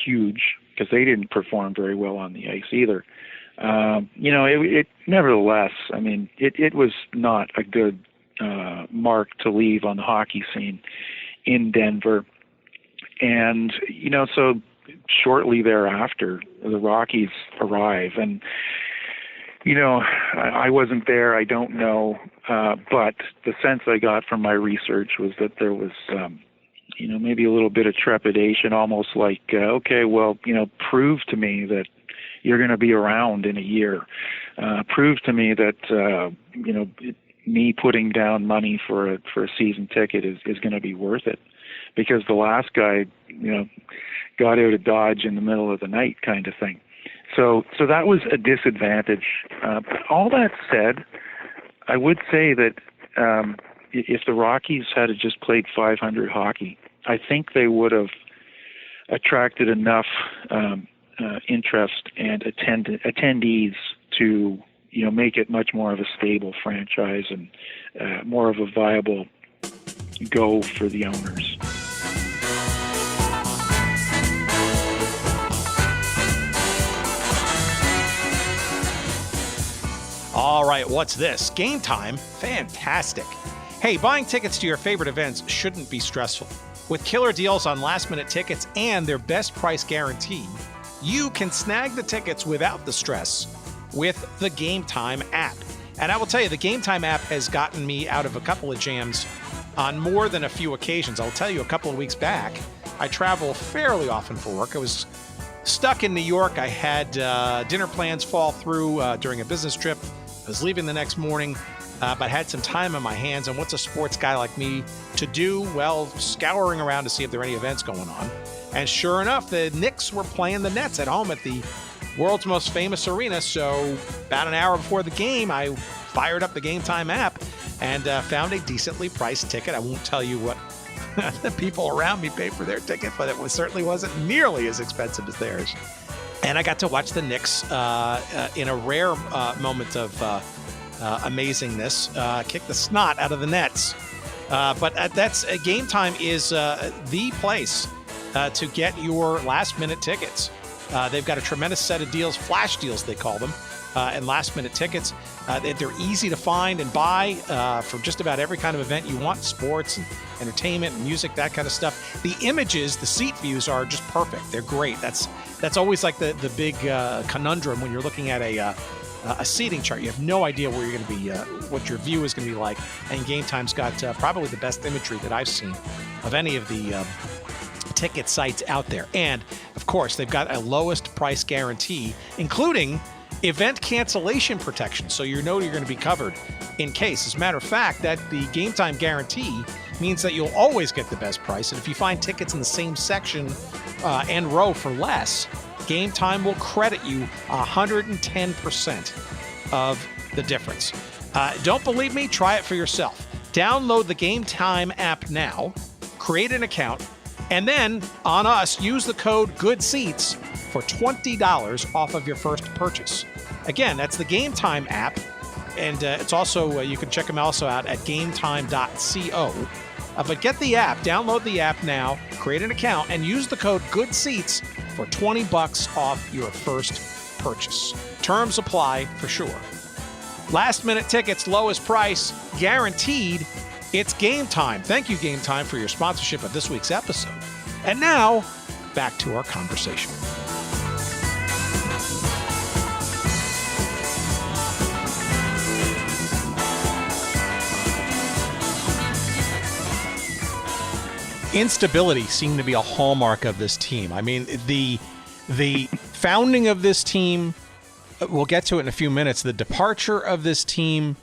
huge, because they didn't perform very well on the ice either. It nevertheless, I mean, it was not a good mark to leave on the hockey scene in Denver. And, so shortly thereafter, the Rockies arrive. And, I wasn't there, I don't know, but the sense I got from my research was that there was maybe a little bit of trepidation, almost like, okay, well, prove to me that you're going to be around in a year. Prove to me that, me putting down money for a season ticket is going to be worth it. Because the last guy, got out of Dodge in the middle of the night kind of thing. So that was a disadvantage. But all that said, I would say that if the Rockies had just played .500 hockey, I think they would have attracted enough interest and attendees to make it much more of a stable franchise and more of a viable go for the owners. All right, what's this? Game Time? Fantastic. Hey, buying tickets to your favorite events shouldn't be stressful. With killer deals on last-minute tickets and their best price guarantee, you can snag the tickets without the stress with the Game Time app. And I will tell you, the Game Time app has gotten me out of a couple of jams on more than a few occasions. I'll tell you, a couple of weeks back, I travel fairly often for work. I was stuck in New York. I had dinner plans fall through during a business trip. I was leaving the next morning, but had some time on my hands. And what's a sports guy like me to do? Well, scouring around to see if there are any events going on. And sure enough, the Knicks were playing the Nets at home at the world's most famous arena. So about an hour before the game, I fired up the Game Time app and found a decently priced ticket. I won't tell you what the people around me paid for their ticket, but it certainly wasn't nearly as expensive as theirs. And I got to watch the Knicks in a rare moment of amazingness, kick the snot out of the Nets. But that's Game Time is the place to get your last-minute tickets. They've got a tremendous set of deals, flash deals they call them, and last-minute tickets. They're easy to find and buy for just about every kind of event you want, sports and entertainment and music, that kind of stuff. The images, the seat views are just perfect. They're great. That's always like the big conundrum when you're looking at a seating chart. You have no idea where you're going to be, what your view is going to be like. And Game Time's got probably the best imagery that I've seen of any of the ticket sites out there. And of course, they've got a lowest price guarantee, including event cancellation protection. So you know you're going to be covered in case. As a matter of fact, that the Game Time guarantee means that you'll always get the best price. And if you find tickets in the same section and row for less, Game Time will credit you 110% of the difference. Don't believe me? Try it for yourself. Download the Game Time app now, create an account, and then on us, use the code GOODSEATS for $20 off of your first purchase. Again, that's the Game Time app, and it's also you can check them also out at gametime.co. But get the app, download the app now, create an account, and use the code GOODSEATS for $20 off your first purchase. Terms apply for sure. Last minute tickets, lowest price, guaranteed. It's Game Time. Thank you, Game Time, for your sponsorship of this week's episode. And now, back to our conversation. Instability seemed to be a hallmark of this team. I mean, the founding of this team, we'll get to it in a few minutes, the departure of this team,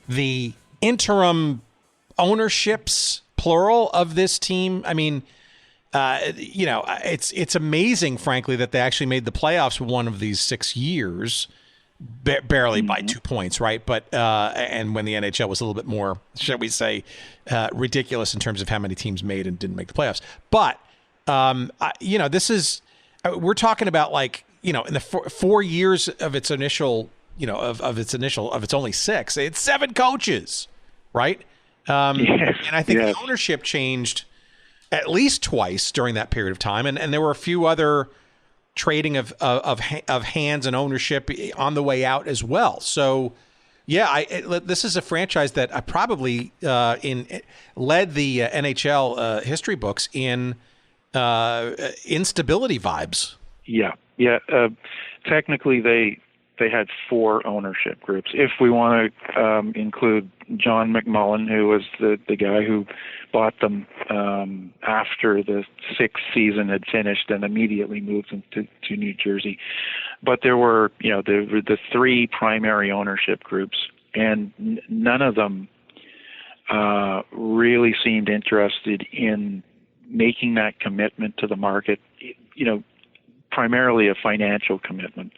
the interim ownerships, plural, of this team. I mean, it's amazing, frankly, that they actually made the playoffs one of these 6 years, barely by 2 points, right? But and when the NHL was a little bit more, shall we say, ridiculous in terms of how many teams made and didn't make the playoffs. But this is we're talking about, like, in the 4 years of its initial, of its only 6, it's 7 coaches, right? Yes, and I think the ownership changed at least twice during that period of time, and there were a few other trading of hands and ownership on the way out as well. So, yeah, this is a franchise that I probably led the NHL history books in instability vibes. Yeah. Technically, they had 4 ownership groups. If we want to include John McMullen, who was the guy who bought them after the 6th season had finished and immediately moved them to New Jersey. But there were, the 3 primary ownership groups, and none of them really seemed interested in making that commitment to the market, primarily a financial commitment.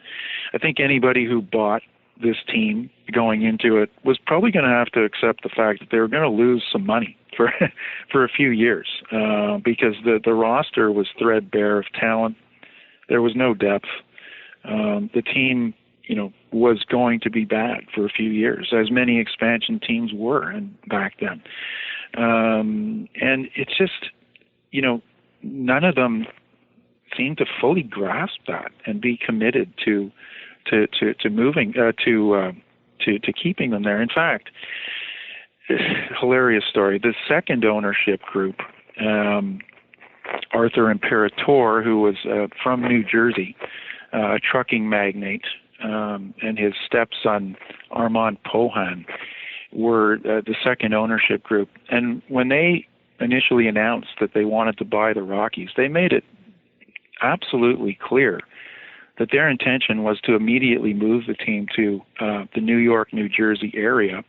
I think anybody who bought this team going into it was probably going to have to accept the fact that they were going to lose some money for a few years because the roster was threadbare of talent. There was no depth. The team, was going to be bad for a few years, as many expansion teams were back then. And it's just, none of them seem to fully grasp that and be committed to moving to keeping them there. In fact, hilarious story. The second ownership group, Arthur Imperator, who was from New Jersey, a trucking magnate, and his stepson Armand Pohan were the second ownership group. And when they initially announced that they wanted to buy the Rockies, they made it absolutely clear that their intention was to immediately move the team to the New York, New Jersey area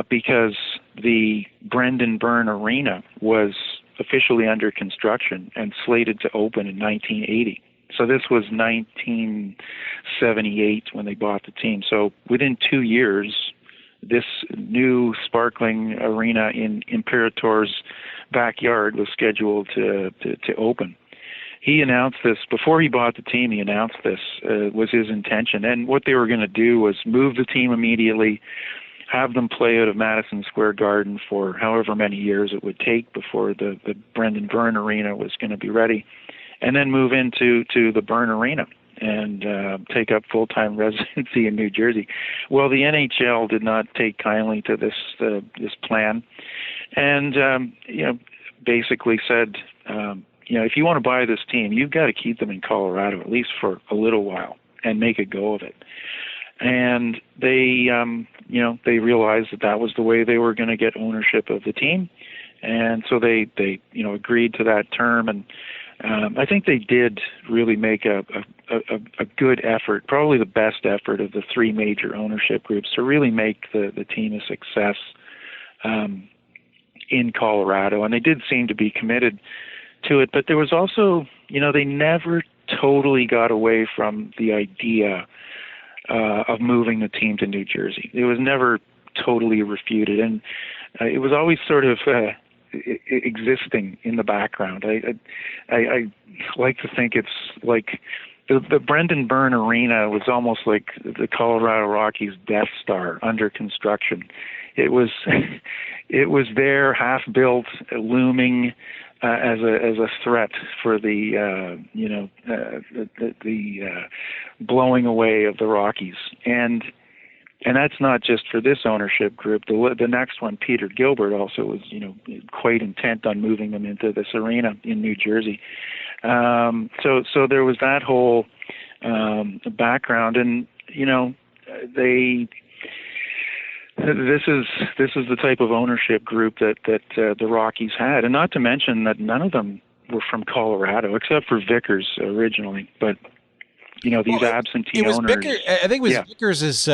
because the Brendan Byrne Arena was officially under construction and slated to open in 1980. So this was 1978 when they bought the team. So within 2 years, this new sparkling arena in Imperator's backyard was scheduled to open. He announced this before he bought the team. He announced this was his intention, and what they were going to do was move the team immediately, have them play out of Madison Square Garden for however many years it would take before the Brendan Byrne Arena was going to be ready, and then move into the Byrne Arena and take up full-time residency in New Jersey. Well, the NHL did not take kindly to this plan, and basically said, if you want to buy this team, you've got to keep them in Colorado at least for a little while and make a go of it. And they realized that was the way they were going to get ownership of the team, and so they agreed to that term. And I think they did really make a good effort, probably the best effort of the three major ownership groups to really make the team a success in Colorado. And they did seem to be committed to it, but there was also, they never totally got away from the idea of moving the team to New Jersey. It was never totally refuted, and it was always sort of existing in the background. I like to think it's like the Brendan Byrne Arena was almost like the Colorado Rockies' Death Star under construction. It was there, half built, looming as a threat for the blowing away of the Rockies, and that's not just for this ownership group. The next one, Peter Gilbert, also was quite intent on moving them into this arena in New Jersey. So there was that whole background, and This is the type of ownership group that the Rockies had, and not to mention that none of them were from Colorado, except for Vickers originally. But these absentee owners. I think it was Vickers'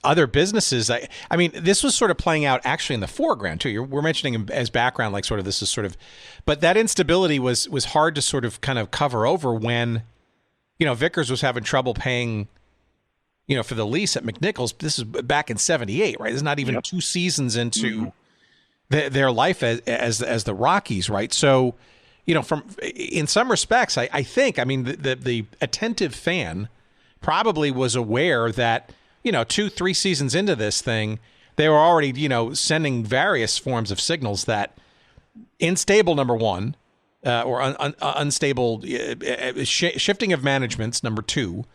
other businesses. I mean, this was sort of playing out actually in the foreground too. We're mentioning him as background, like sort of this is sort of, but that instability was hard to sort of kind of cover over when, Vickers was having trouble paying, for the lease at McNichols. This is back in '78, right? This is not even 2 seasons into their life as the Rockies, right? So, in some respects, I think, the attentive fan probably was aware that, 2-3 seasons into this thing, they were already, sending various forms of signals that unstable, number one, or unstable shifting of managements, number two,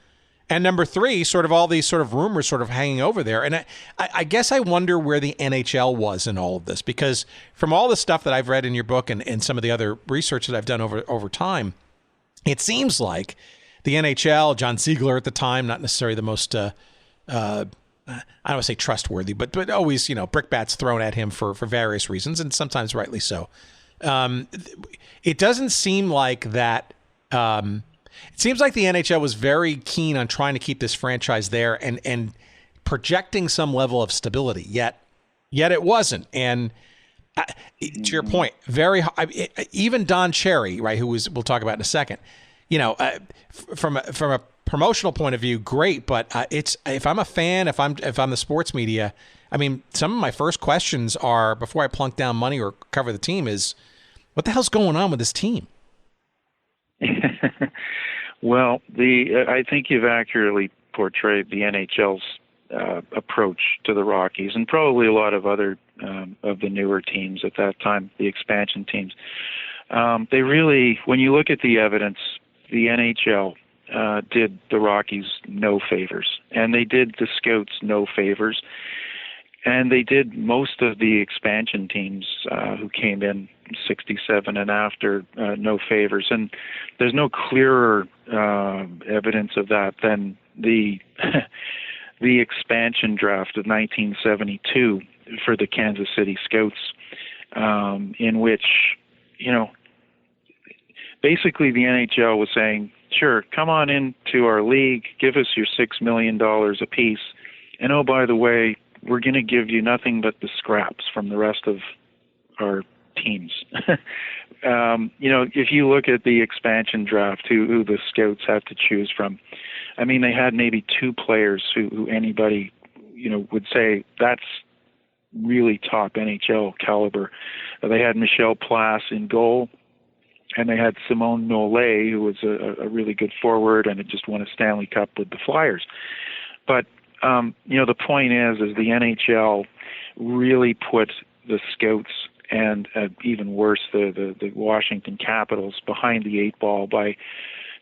and number three, sort of all these sort of rumors sort of hanging over there. And I guess I wonder where the NHL was in all of this, because from all the stuff that I've read in your book and some of the other research that I've done over time, it seems like the NHL, John Ziegler at the time, not necessarily the most, I don't want to say trustworthy, but always, brickbats thrown at him for various reasons, and sometimes rightly so. It doesn't seem like that. It seems like the NHL was very keen on trying to keep this franchise there and projecting some level of stability. Yet it wasn't. And to your point, even Don Cherry, right, we'll talk about in a second. From a promotional point of view, great. But if I'm a fan, if I'm the sports media, some of my first questions are, before I plunk down money or cover the team, is what the hell's going on with this team? Well, I think you've accurately portrayed the NHL's approach to the Rockies, and probably a lot of other of the newer teams at that time, the expansion teams. They really, when you look at the evidence, the NHL did the Rockies no favors, and they did the Scouts no favors, and they did most of the expansion teams who came in 67 and after no favors. And there's no clearer evidence of that than the the expansion draft of 1972 for the Kansas City Scouts, in which, basically the NHL was saying, sure, come on into our league, give us your $6 million apiece, and oh, by the way, we're going to give you nothing but the scraps from the rest of our teams. if you look at the expansion draft, who the scouts have to choose from, I mean, they had maybe two players who anybody, would say that's really top NHL caliber. They had Michel Place in goal, and they had Simone Nollet, who was a really good forward and had just won a Stanley Cup with the Flyers. But, the point is the NHL really put the scouts and even worse, the Washington Capitals behind the eight ball by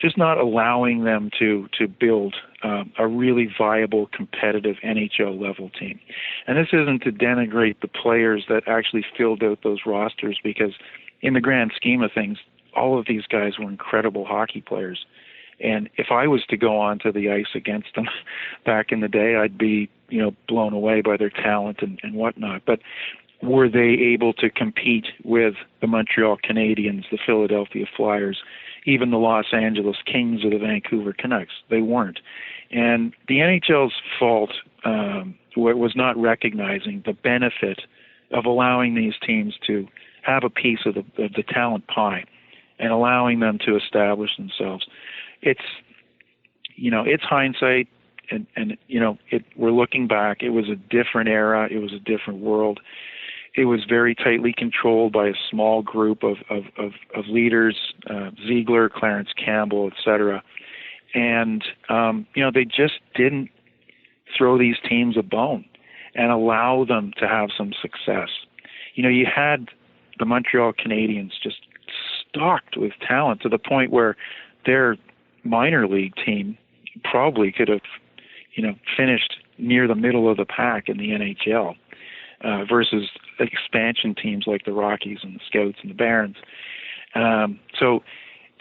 just not allowing them to build a really viable, competitive NHL level team. And this isn't to denigrate the players that actually filled out those rosters, because in the grand scheme of things, all of these guys were incredible hockey players. And if I was to go onto the ice against them back in the day, I'd be, blown away by their talent and whatnot. But were they able to compete with the Montreal Canadiens, the Philadelphia Flyers, even the Los Angeles Kings or the Vancouver Canucks? They weren't. And the NHL's fault was not recognizing the benefit of allowing these teams to have a piece of the talent pie and allowing them to establish themselves. It's hindsight, and we're looking back. It was a different era. It was a different world. It was very tightly controlled by a small group of leaders, Ziegler, Clarence Campbell, etc. And, they just didn't throw these teams a bone and allow them to have some success. You had the Montreal Canadiens just stocked with talent to the point where their minor league team probably could have, finished near the middle of the pack in the NHL versus expansion teams like the Rockies and the Scouts and the Barons. So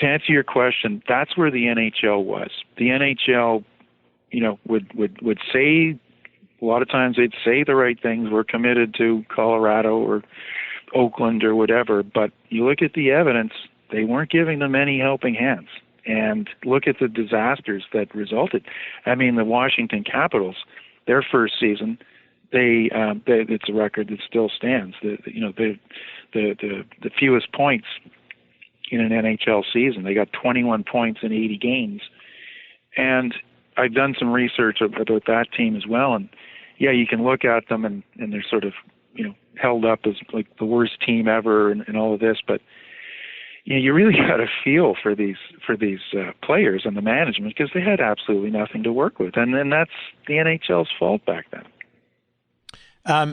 to answer your question, that's where the NHL was. The NHL, would say, a lot of times they'd say the right things. We're committed to Colorado or Oakland or whatever, but you look at the evidence, they weren't giving them any helping hands. And look at the disasters that resulted. I mean, the Washington Capitals, their first season, it's a record that still stands. The fewest points in an NHL season. They got 21 points in 80 games. And I've done some research about that team as well. And yeah, you can look at them and they're sort of, held up as like the worst team ever and all of this. But you really got to feel for these players and the management, because they had absolutely nothing to work with, and that's the NHL's fault back then.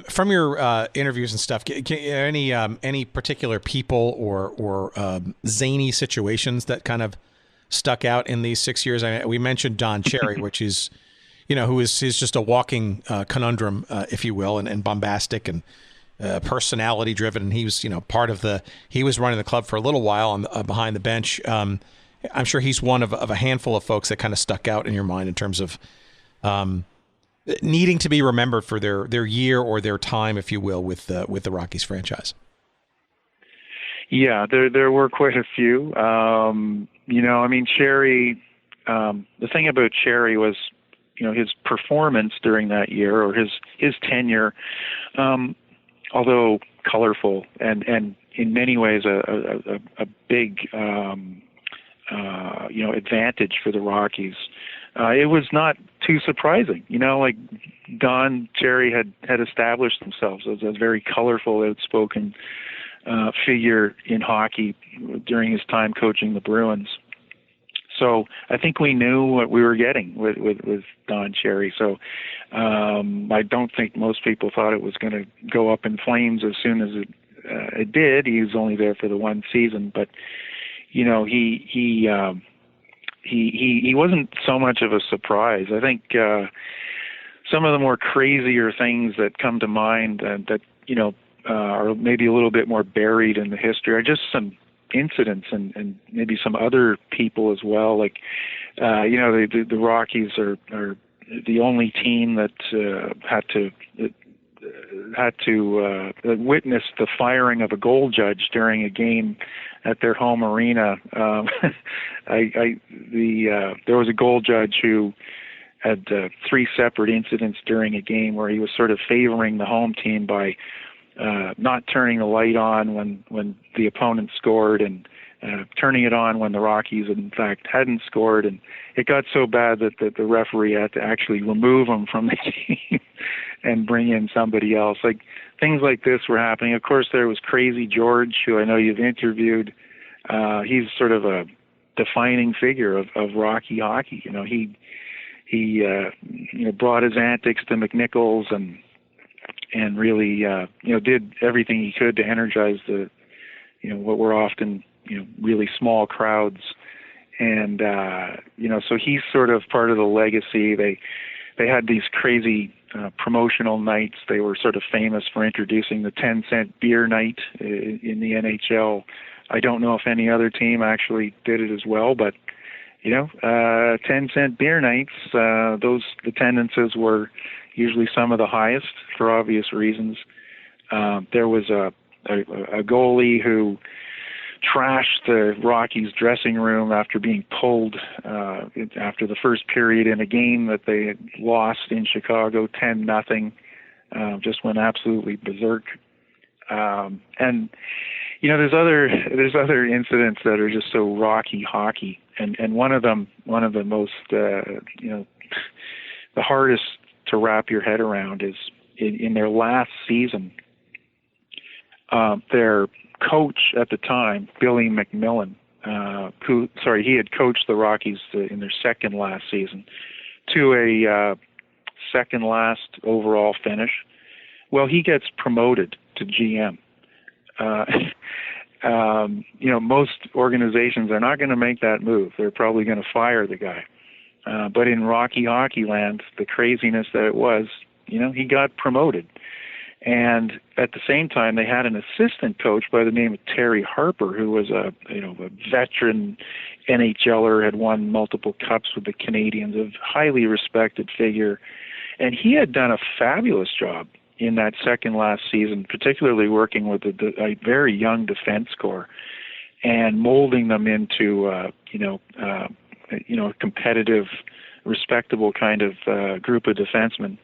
From your interviews and stuff, any particular people or zany situations that kind of stuck out in these 6 years? We mentioned Don Cherry, which is, he's just a walking conundrum, if you will, and bombastic and personality driven. And he was, he was running the club for a little while on behind the bench. I'm sure he's one of a handful of folks that kind of stuck out in your mind in terms of needing to be remembered for their year or their time, if you will, with the Rockies franchise. Yeah, there were quite a few. Cherry, the thing about Cherry was, his performance during that year, or his tenure, although colorful and in many ways a big advantage for the Rockies, it was not too surprising. Like Don Cherry had established themselves as a very colorful, outspoken figure in hockey during his time coaching the Bruins. So I think we knew what we were getting with Don Cherry. So I don't think most people thought it was going to go up in flames as soon as it did. He was only there for the one season, but he wasn't so much of a surprise. I think some of the more crazier things that come to mind that are maybe a little bit more buried in the history are just some incidents and maybe some other people as well. Like, the Rockies are the only team that had to witness the firing of a goal judge during a game at their home arena. There was a goal judge who had 3 separate incidents during a game where he was sort of favoring the home team by not turning the light on when the opponent scored, and turning it on when the Rockies, in fact, hadn't scored. And it got so bad that the referee had to actually remove them from the team and bring in somebody else. Like, things like this were happening. Of course, there was Crazy George, who I know you've interviewed. He's sort of a defining figure of Rocky hockey. You know, he brought his antics to McNichols and really did everything he could to energize the what were often really small crowds. And so he's sort of part of the legacy. They had these crazy promotional nights. They were sort of famous for introducing the 10-cent beer night in the NHL. I don't know if any other team actually did it as well, but 10-cent beer nights, those attendances were usually some of the highest for obvious reasons. There was a goalie who trashed the Rockies dressing room after being pulled after the first period in a game that they had lost in Chicago 10-0. Just went absolutely berserk. And there's other incidents that are just so Rocky hockey, and one of the most the hardest to wrap your head around is in their last season. Their coach at the time, Billy McMillan, he had coached the Rockies in their second last season to a second last overall finish. Well, he gets promoted to GM. Most organizations are not going to make that move. They're probably going to fire the guy. But in Rocky hockey land, the craziness that it was, he got promoted. And at the same time, they had an assistant coach by the name of Terry Harper, who was a veteran NHLer, had won multiple cups with the Canadiens, a highly respected figure. And he had done a fabulous job in that second last season, particularly working with a very young defense corps and molding them into, a competitive, respectable kind of group of defensemen,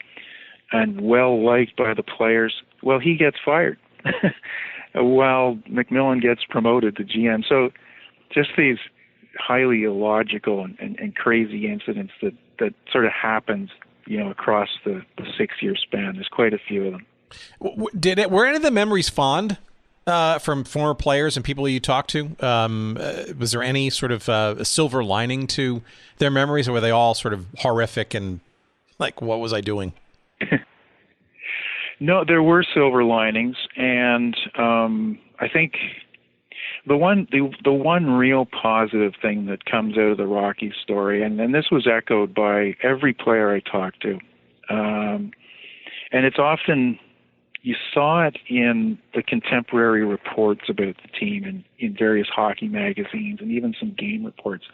and well liked by the players. Well, he gets fired while McMillan gets promoted to GM. So just these highly illogical and crazy incidents that sort of happens, across the 6-year span. There's quite a few of them. Were any of the memories fond from former players and people you talked to? Was there any sort of a silver lining to their memories, or were they all sort of horrific and like, what was I doing? No, there were silver linings, and I think the one real positive thing that comes out of the Rockies story, and this was echoed by every player I talked to, and it's often, you saw it in the contemporary reports about the team in various hockey magazines and even some game reports.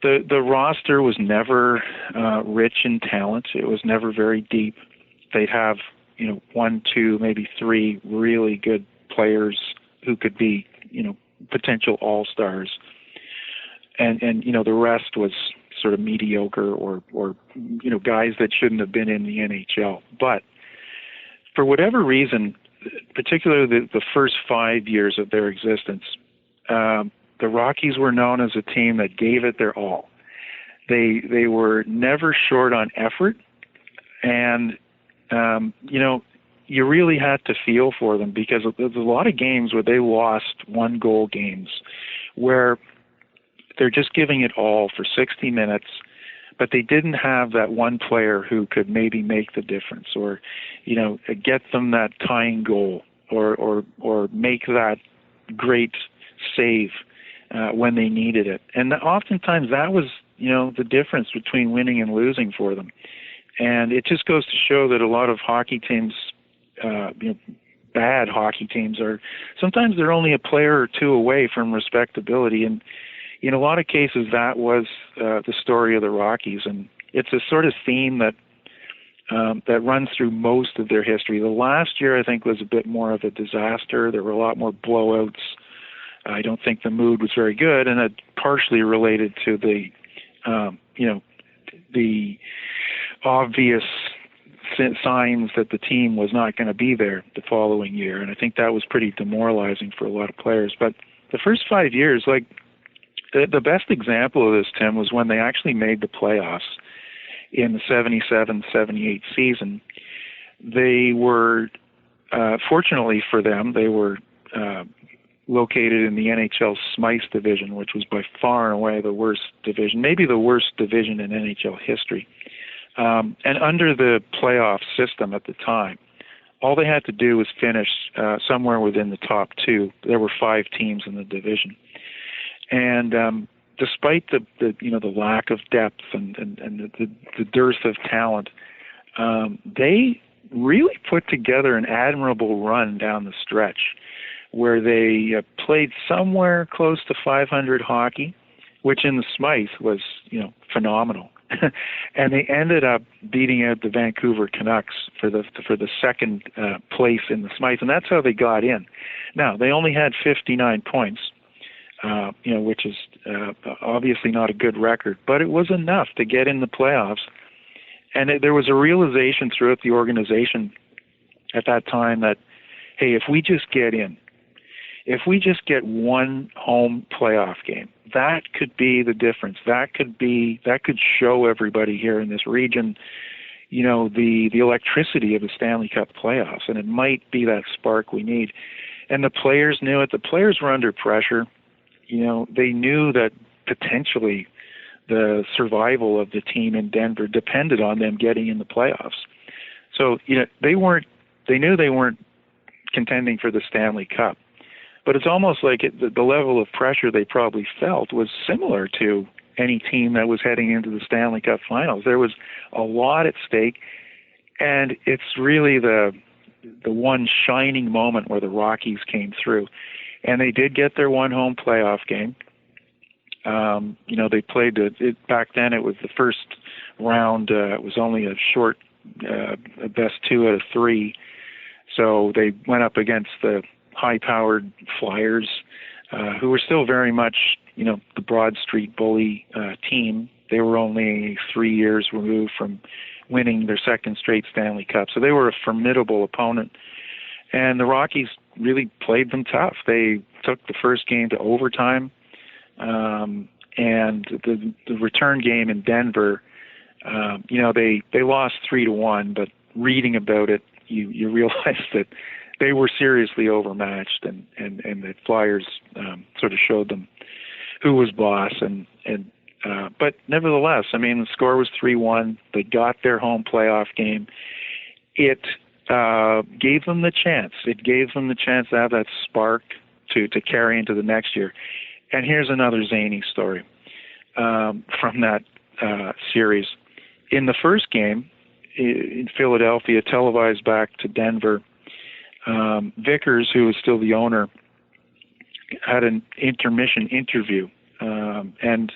The roster was never rich in talent. It was never very deep. They'd have, 1, 2, maybe 3 really good players who could be, potential all-stars. And the rest was sort of mediocre or guys that shouldn't have been in the NHL. But for whatever reason, particularly the first 5 years of their existence, the Rockies were known as a team that gave it their all. They were never short on effort, and you really had to feel for them, because there's a lot of games where they lost 1-goal games where they're just giving it all for 60 minutes, but they didn't have that one player who could maybe make the difference, or get them that tying goal, or make that great save when they needed it. And oftentimes that was the difference between winning and losing for them. And it just goes to show that a lot of hockey teams, bad hockey teams, sometimes they're only a player or two away from respectability. And in a lot of cases, that was the story of the Rockies. And it's a sort of theme that runs through most of their history. The last year, I think, was a bit more of a disaster. There were a lot more blowouts. I don't think the mood was very good, and it partially related to the obvious signs that the team was not going to be there the following year, and I think that was pretty demoralizing for a lot of players. But the first 5 years, like the best example of this, Tim, was when they actually made the playoffs in the 77-78 season. They were, fortunately for them, they were located in the NHL Smythe division, which was by far and away the worst division, maybe the worst division in NHL history. And under the playoff system at the time, all they had to do was finish somewhere within the top two. There were 5 teams in the division, and despite the lack of depth and the dearth of talent, they really put together an admirable run down the stretch, where they played somewhere close to 500 hockey, which in the Smythe was phenomenal. And they ended up beating out the Vancouver Canucks for the second place in the Smythe, and that's how they got in. Now, they only had 59 points, which is obviously not a good record, but it was enough to get in the playoffs. And there was a realization throughout the organization at that time that, hey, if we just get in, if we just get one home playoff game, that could be the difference. That could show everybody here in this region, the electricity of the Stanley Cup playoffs, and it might be that spark we need. And the players knew it. The players were under pressure. They knew that potentially the survival of the team in Denver depended on them getting in the playoffs. So, they knew they weren't contending for the Stanley Cup. But it's almost like the level of pressure they probably felt was similar to any team that was heading into the Stanley Cup Finals. There was a lot at stake, and it's really the one shining moment where the Rockies came through. And they did get their one home playoff game. They played back then. It was the first round. It was only a short best 2 out of 3. So they went up against the high-powered Flyers, who were still very much, the Broad Street bully team. They were only 3 years removed from winning their second straight Stanley Cup. So they were a formidable opponent. And the Rockies really played them tough. They took the first game to overtime. And the return game in Denver, they lost 3-1, but reading about it, you realize that they were seriously overmatched, and the Flyers sort of showed them who was boss. But nevertheless, the score was 3-1. They got their home playoff game. It gave them the chance. It gave them the chance to have that spark to carry into the next year. And here's another zany story from that series. In the first game in Philadelphia, televised back to Denver, Vickers, who was still the owner, had an intermission interview, and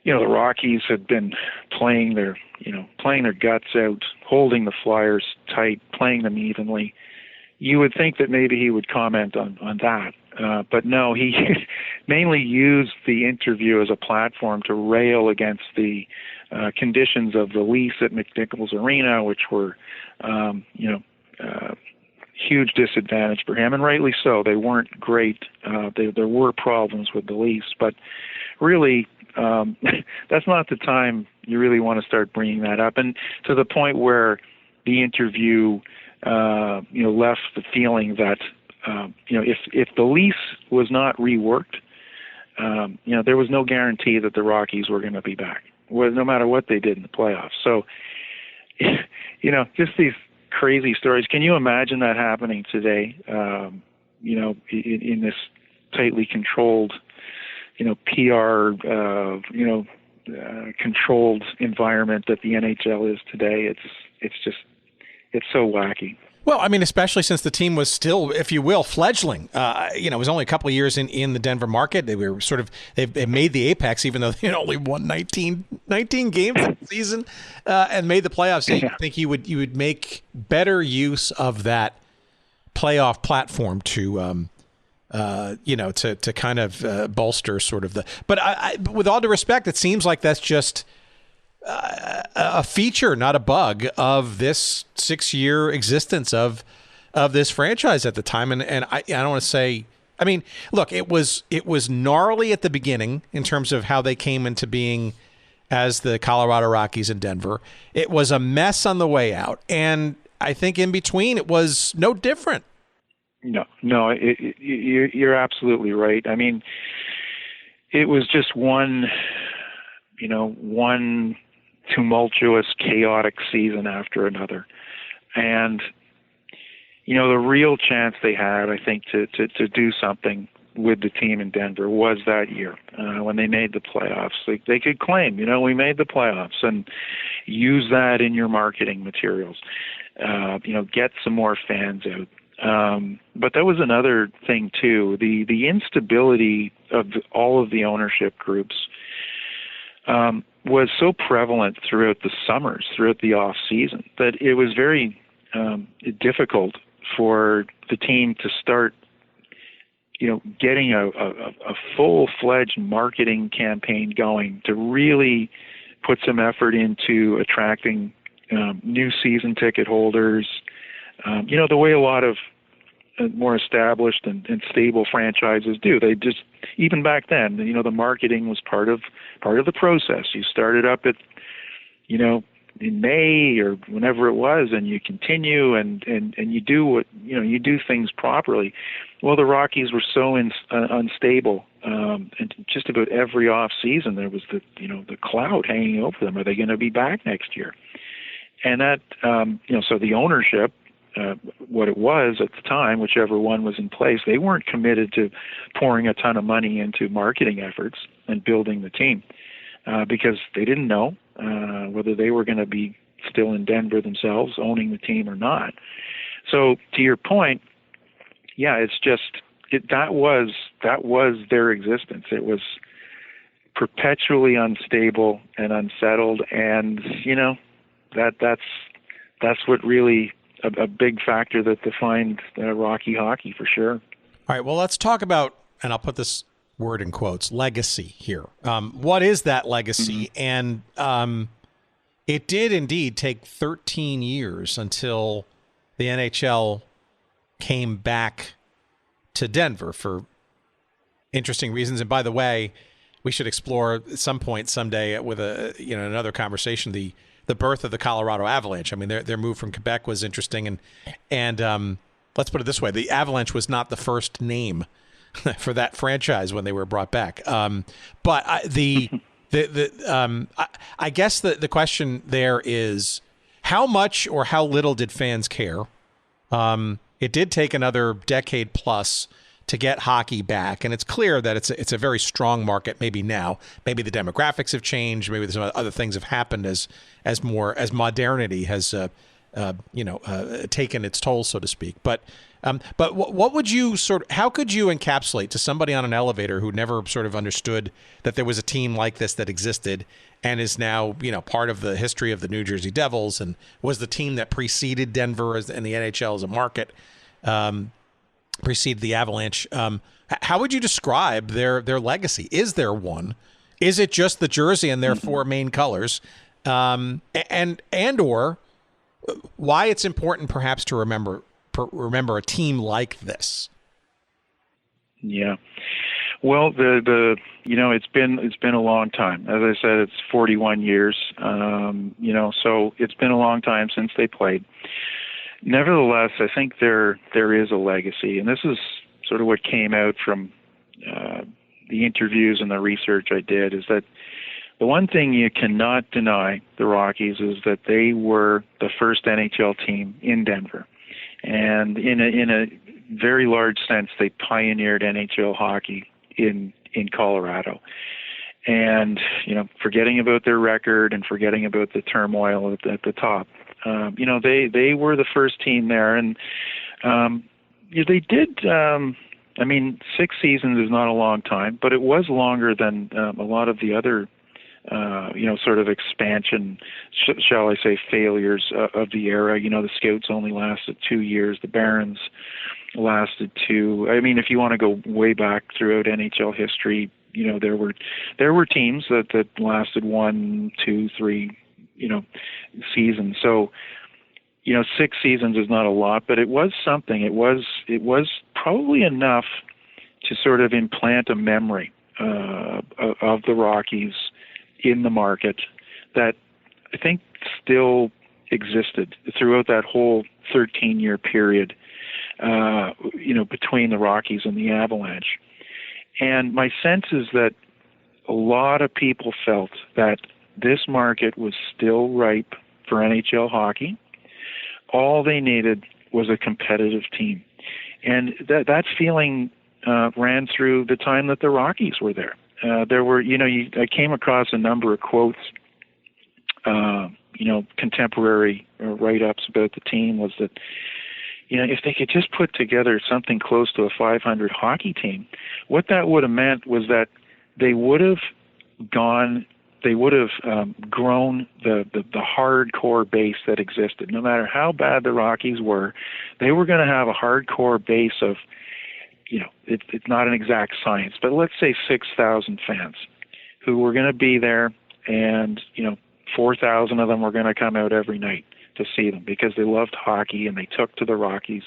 the Rockies had been playing their guts out, holding the Flyers tight, playing them evenly. You would think that maybe he would comment on that, but no, he mainly used the interview as a platform to rail against the conditions of the lease at McNichols Arena, which were, huge disadvantage for him, and rightly so. They weren't great. There were problems with the lease, but really, that's not the time you really want to start bringing that up. And to the point where the interview, left the feeling that, if the lease was not reworked, there was no guarantee that the Rockies were going to be back, no matter what they did in the playoffs. So, just these crazy stories. Can you imagine that happening today? In this tightly controlled, PR, controlled environment that the NHL is today. It's so wacky. Well, especially since the team was still, if you will, fledgling. It was only a couple of years in the Denver market. They were they made the apex, even though they only won 19 games that season, and made the playoffs. So you think you would make better use of that playoff platform to kind of bolster sort of the. But with all due respect, it seems like that's just a feature, not a bug, of this 6-year existence of this franchise at the time. And I don't want to say, I mean, look, it was gnarly at the beginning in terms of how they came into being as the Colorado Rockies in Denver. It was a mess on the way out, and I think in between it was no different. No, you're absolutely right. I mean, it was just one tumultuous, chaotic season after another. And, the real chance they had, I think, to do something with the team in Denver was that year when they made the playoffs. They could claim, we made the playoffs, and use that in your marketing materials. Get some more fans out. But that was another thing too. The instability of all of the ownership groups was so prevalent throughout the summers, throughout the off season, that it was very difficult for the team to start, getting a full-fledged marketing campaign going, to really put some effort into attracting new season ticket holders. The way a lot of more established and stable franchises do. They just, even back then, the marketing was part of the process. You started up at, in May or whenever it was, and you continue and you do what, you do things properly. Well, the Rockies were so unstable, and just about every off season there was the cloud hanging over them. Are they going to be back next year? And that, so the ownership, what it was at the time, whichever one was in place, they weren't committed to pouring a ton of money into marketing efforts and building the team because they didn't know whether they were going to be still in Denver themselves, owning the team or not. So to your point, yeah, it's just that was their existence. It was perpetually unstable and unsettled, and that's what really a big factor that defined Rocky hockey for sure. All right, well, let's talk about, and I'll put this word in quotes, legacy here. What is that legacy? Mm-hmm. And it did indeed take 13 years until the NHL came back to Denver for interesting reasons. And by the way, we should explore at some point someday with another conversation the birth of the Colorado Avalanche. I mean, their move from Quebec was interesting, and let's put it this way: the Avalanche was not the first name for that franchise when they were brought back. But I guess the question there is how much or how little did fans care? It did take another decade plus to get hockey back, and it's clear that it's a very strong market. Maybe now, maybe the demographics have changed. Maybe some other things have happened as modernity has taken its toll, so to speak. But what would you how could you encapsulate to somebody on an elevator who never sort of understood that there was a team like this that existed and is now part of the history of the New Jersey Devils and was the team that preceded Denver in the NHL as a market? Preceded the Avalanche. How would you describe their legacy? Is there one? Is it just the jersey and their four main colors? And or why it's important perhaps to remember a team like this? Yeah. Well, it's been a long time. As I said, it's 41 years. So it's been a long time since they played. Nevertheless, I think there is a legacy, and this is sort of what came out from the interviews and the research I did, is that the one thing you cannot deny the Rockies is that they were the first NHL team in Denver, and in a very large sense, they pioneered NHL hockey in Colorado. And forgetting about their record and forgetting about the turmoil at the top. They were the first team there, and they did. 6 seasons is not a long time, but it was longer than a lot of the other, sort of expansion, shall I say, failures of the era. The Scouts only lasted 2 years. The Barons lasted 2. I mean, if you want to go way back throughout NHL history, there were teams that lasted 1, 2, 3, seasons. So, 6 seasons is not a lot, but it was something. It was probably enough to sort of implant a memory of the Rockies in the market that I think still existed throughout that whole 13-year period, between the Rockies and the Avalanche. And my sense is that a lot of people felt that this market was still ripe for NHL hockey. All they needed was a competitive team. And that feeling ran through the time that the Rockies were there. There were, I came across a number of quotes, contemporary write-ups about the team was that, if they could just put together something close to a 500 hockey team, what that would have meant was that they would have grown the hardcore base that existed. No matter how bad the Rockies were, they were going to have a hardcore base of, it's not an exact science, but let's say 6,000 fans who were going to be there, and 4,000 of them were going to come out every night to see them because they loved hockey and they took to the Rockies.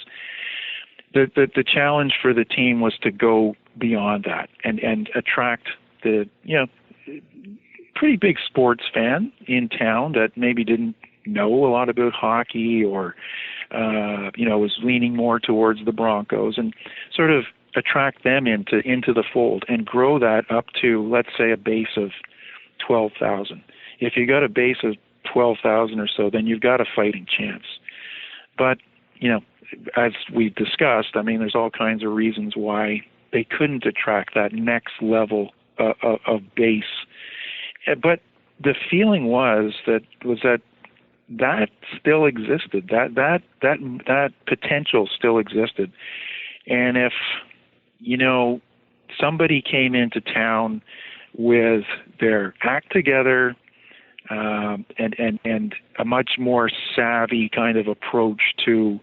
The challenge for the team was to go beyond that and attract the pretty big sports fan in town that maybe didn't know a lot about hockey or was leaning more towards the Broncos, and sort of attract them into the fold and grow that up to, let's say, a base of 12,000. If you got a base of 12,000 or so, then you've got a fighting chance. But, as we've discussed, there's all kinds of reasons why they couldn't attract that next level of base. But the feeling was that still existed. That potential still existed. And if, somebody came into town with their act together, and a much more savvy kind of approach to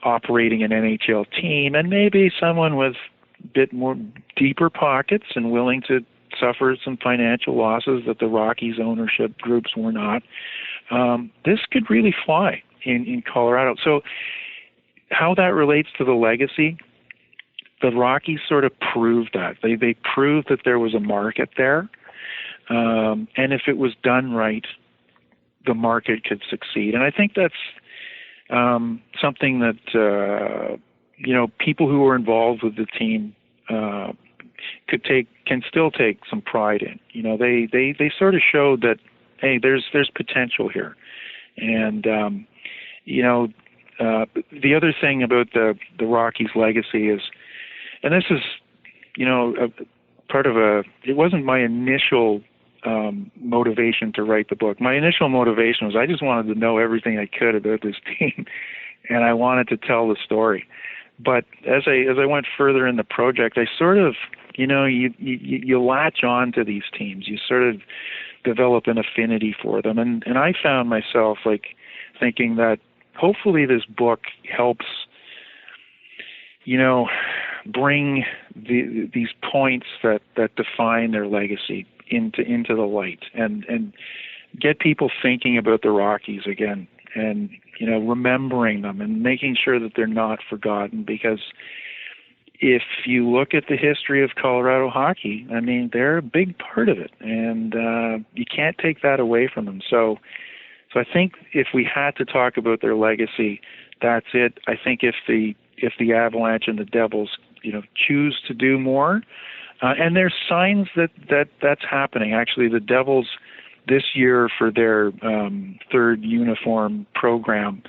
operating an NHL team, and maybe someone with a bit more deeper pockets and willing to suffer some financial losses that the Rockies ownership groups were not, this could really fly in Colorado. So how that relates to the legacy, the Rockies sort of proved that. They proved that there was a market there. And if it was done right, the market could succeed. And I think that's something that people who were involved with the team can still take some pride in. They sort of showed that, hey, there's potential here. And the other thing about the Rockies' legacy is, and this is it wasn't my initial motivation to write the book. My initial motivation was I just wanted to know everything I could about this team, and I wanted to tell the story. But as I went further in the project, I sort of, you latch on to these teams. You sort of develop an affinity for them, and I found myself thinking that hopefully this book helps, bring these points that define their legacy into the light, and get people thinking about the Rockies again, and remembering them and making sure that they're not forgotten. Because if you look at the history of Colorado hockey, they're a big part of it, and you can't take that away from them. So I think if we had to talk about their legacy, that's it. I think if the Avalanche and the Devils, choose to do more, and there's signs that's happening. Actually, the Devils this year, for their third uniform program,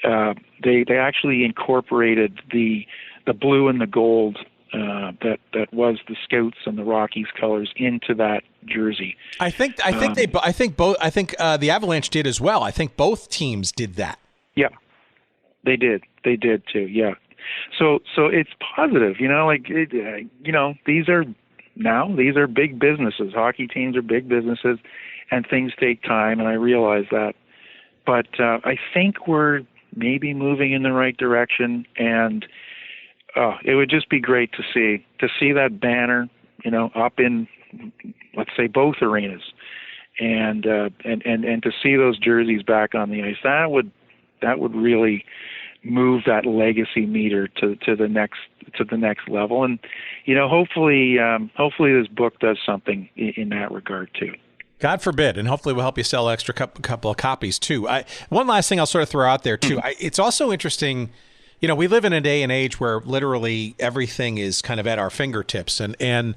they actually incorporated the blue and the gold that was the Scouts and the Rockies colors into that jersey. I think the Avalanche did as well. I think both teams did that. Yeah, they did. They did too. Yeah. So it's positive, these are big businesses. Hockey teams are big businesses, and things take time, and I realize that. But I think we're maybe moving in the right direction, and it would just be great to see that banner up in, let's say, both arenas, and to see those jerseys back on the ice, that would really move that legacy meter to the next level. And hopefully this book does something in that regard too. God forbid, and hopefully we'll help you sell extra couple of copies too. One last thing I'll sort of throw out there too. It's also interesting, we live in a day and age where literally everything is kind of at our fingertips, and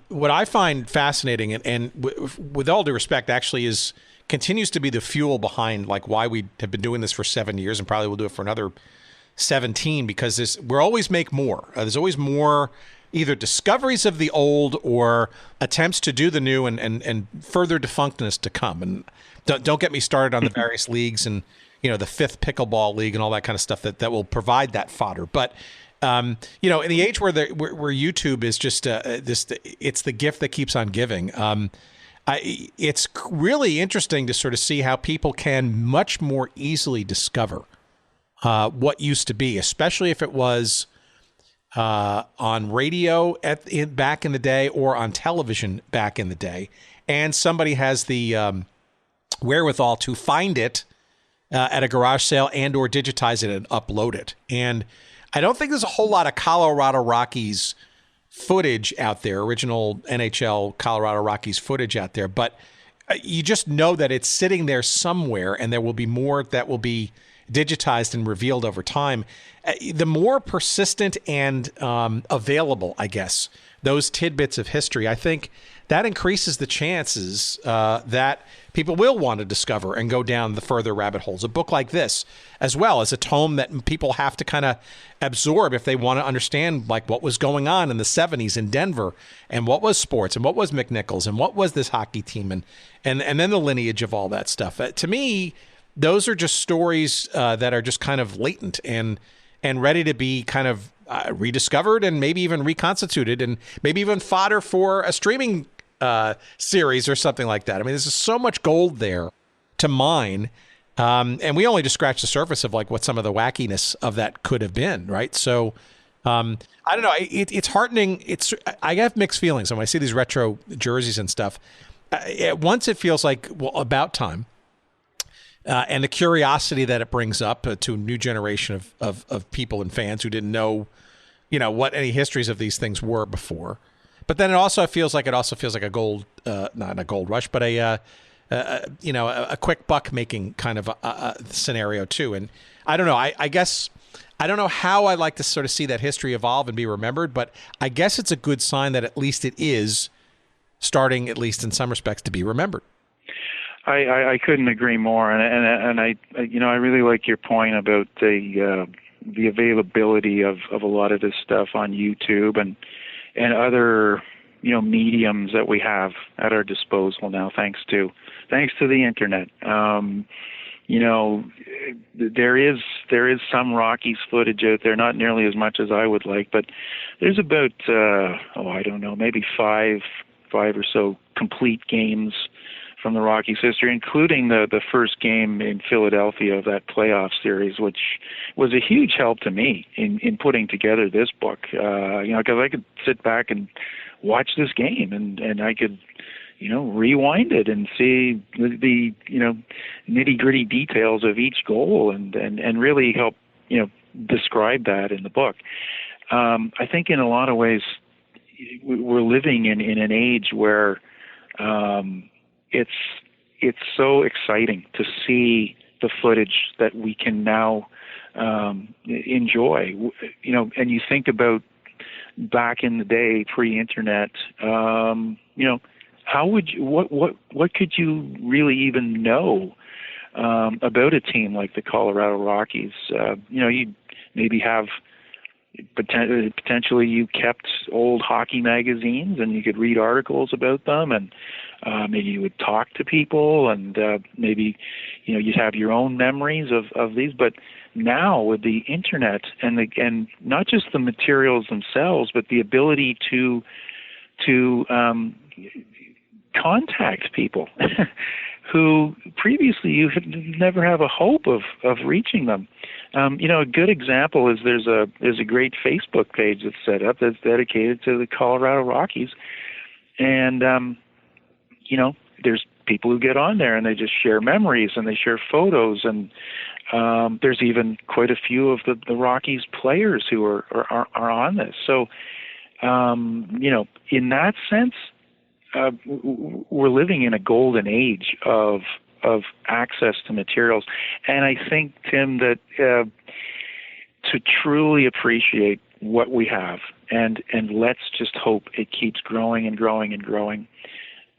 what I find fascinating, and with all due respect, actually continues to be the fuel behind like why we have been doing this for 7 years and probably will do it for another 17, because we're always make more. There's always more either discoveries of the old or attempts to do the new and further defunctness to come. And don't get me started on the various leagues and, the fifth pickleball league and all that kind of stuff that will provide that fodder. But, in the age where YouTube is just it's the gift that keeps on giving. It's really interesting to sort of see how people can much more easily discover what used to be, especially if it was on radio back in the day or on television back in the day, and somebody has the wherewithal to find it at a garage sale and or digitize it and upload it. And I don't think there's a whole lot of Colorado Rockies footage out there, original NHL Colorado Rockies footage out there, but you just know that it's sitting there somewhere, and there will be more that will be digitized and revealed over time. The more persistent and available, I guess, those tidbits of history, I think that increases the chances that people will want to discover and go down the further rabbit holes. A book like this, as well as a tome that people have to kind of absorb if they want to understand like what was going on in the 70s in Denver, and what was sports, and what was McNichols, and what was this hockey team, and then the lineage of all that stuff. To me, those are just stories that are just kind of latent and ready to be kind of rediscovered and maybe even reconstituted and maybe even fodder for a streaming series or something like that. I mean, there's so much gold there to mine, and we only just scratched the surface of like what some of the wackiness of that could have been, right? So I don't know. It's heartening. I have mixed feelings when I see these retro jerseys and stuff. At once it feels like, well, about time. And the curiosity that it brings up to a new generation of people and fans who didn't know, what any histories of these things were before. But then it feels like a gold, not a gold rush, but a quick buck making kind of a scenario too. And I don't know. I guess I don't know how I like to sort of see that history evolve and be remembered, but I guess it's a good sign that at least it is starting, at least in some respects, to be remembered. I couldn't agree more, and I really like your point about the availability of a lot of this stuff on YouTube and other mediums that we have at our disposal now, thanks to the internet. There is some Rockies footage out there, not nearly as much as I would like, but there's about maybe five or so complete games from the Rockies history, including the first game in Philadelphia of that playoff series, which was a huge help to me in putting together this book. Because I could sit back and watch this game, and I could, rewind it and see the nitty-gritty details of each goal and really help, describe that in the book. I think in a lot of ways we're living in an age where it's so exciting to see the footage that we can now enjoy. And you think about back in the day, pre-internet, how would you, what could you really even know about a team like the Colorado Rockies? You'd maybe have potentially you kept old hockey magazines and you could read articles about them, and maybe you would talk to people, and maybe you'd have your own memories of these. But now with the internet and not just the materials themselves, but the ability to contact people who previously you had never have a hope of reaching them. A good example is there's a great Facebook page that's set up that's dedicated to the Colorado Rockies, and there's people who get on there and they just share memories and they share photos, and there's even quite a few of the Rockies players who are on this. So in that sense, we're living in a golden age of access to materials. And I think, Tim, that to truly appreciate what we have, and let's just hope it keeps growing and growing and growing,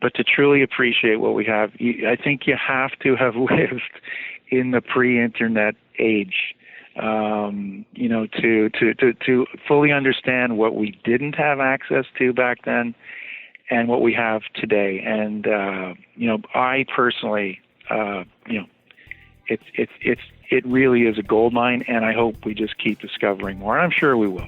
but to truly appreciate what we have, I think you have to have lived in the pre-internet age, to fully understand what we didn't have access to back then and what we have today. And I personally, it really is a gold mine, and I hope we just keep discovering more. I'm sure we will.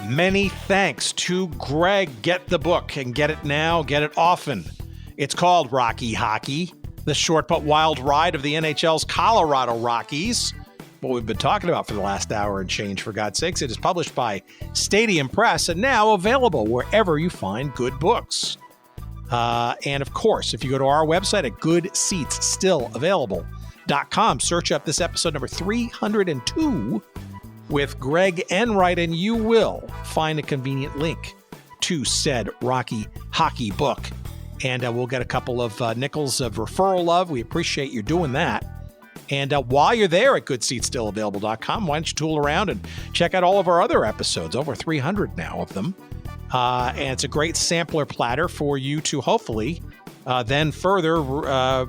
Many thanks to Greg. Get the book, and get it now, get it often. It's called Rocky Hockey, the short but wild ride of the NHL's Colorado Rockies. What we've been talking about for the last hour and change, for God's sakes. It is published by Stadium Press and now available wherever you find good books. And of course, if you go to our website at goodseatsstillavailable.com, search up this episode number 302 with Greg Enright, and you will find a convenient link to said Rocky Hockey book. And we'll get a couple of nickels of referral love. We appreciate you doing that. And while you're there at goodseatsstillavailable.com, why don't you tool around and check out all of our other episodes, over 300 now of them. And it's a great sampler platter for you to hopefully then further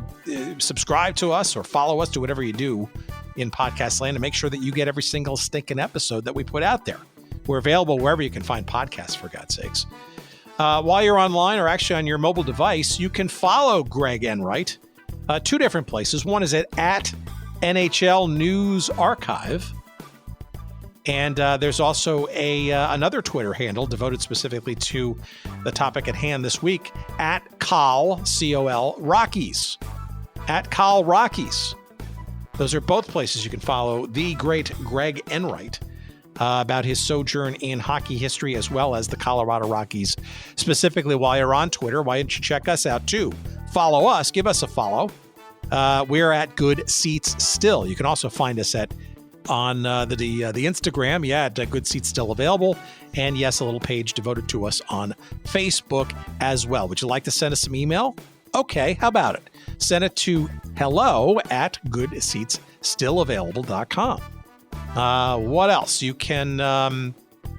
subscribe to us or follow us, do whatever you do in podcast land, and make sure that you get every single stinking episode that we put out there. We're available wherever you can find podcasts, for God's sakes. While you're online, or actually on your mobile device, you can follow Greg Enright two different places. One is at NHL News Archive. And there's also another Twitter handle devoted specifically to the topic at hand this week, at Col, C-O-L, Rockies. At Col Rockies. Those are both places you can follow the great Greg Enright about his sojourn in hockey history, as well as the Colorado Rockies. Specifically, while you're on Twitter, why don't you check us out too? Follow us. Give us a follow. We're at Good Seats Still. You can also find us on the Instagram, at Good Seats Still Available, and yes, a little page devoted to us on Facebook as well. Would you like to send us some email? Okay, how about it? Send it to hello@goodseatsstillavailable.com. What else? You can,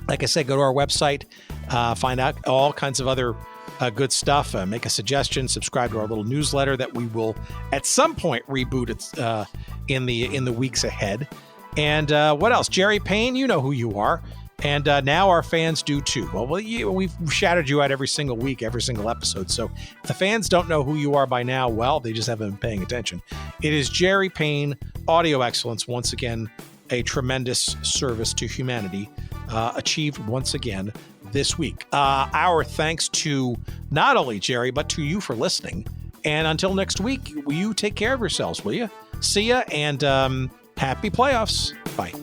like I said, go to our website, find out all kinds of other good stuff. Make a suggestion. Subscribe to our little newsletter that we will at some point reboot in the weeks ahead. And what else? Jerry Payne, you know who you are. And now our fans do too. Well, we've shouted you out every single week, every single episode. So if the fans don't know who you are by now, well, they just haven't been paying attention. It is Jerry Payne, Audio Excellence. Once again, a tremendous service to humanity, achieved once again this week. Our thanks to not only Jerry, but to you for listening. And until next week, you take care of yourselves, will you? See ya, and happy playoffs. Bye.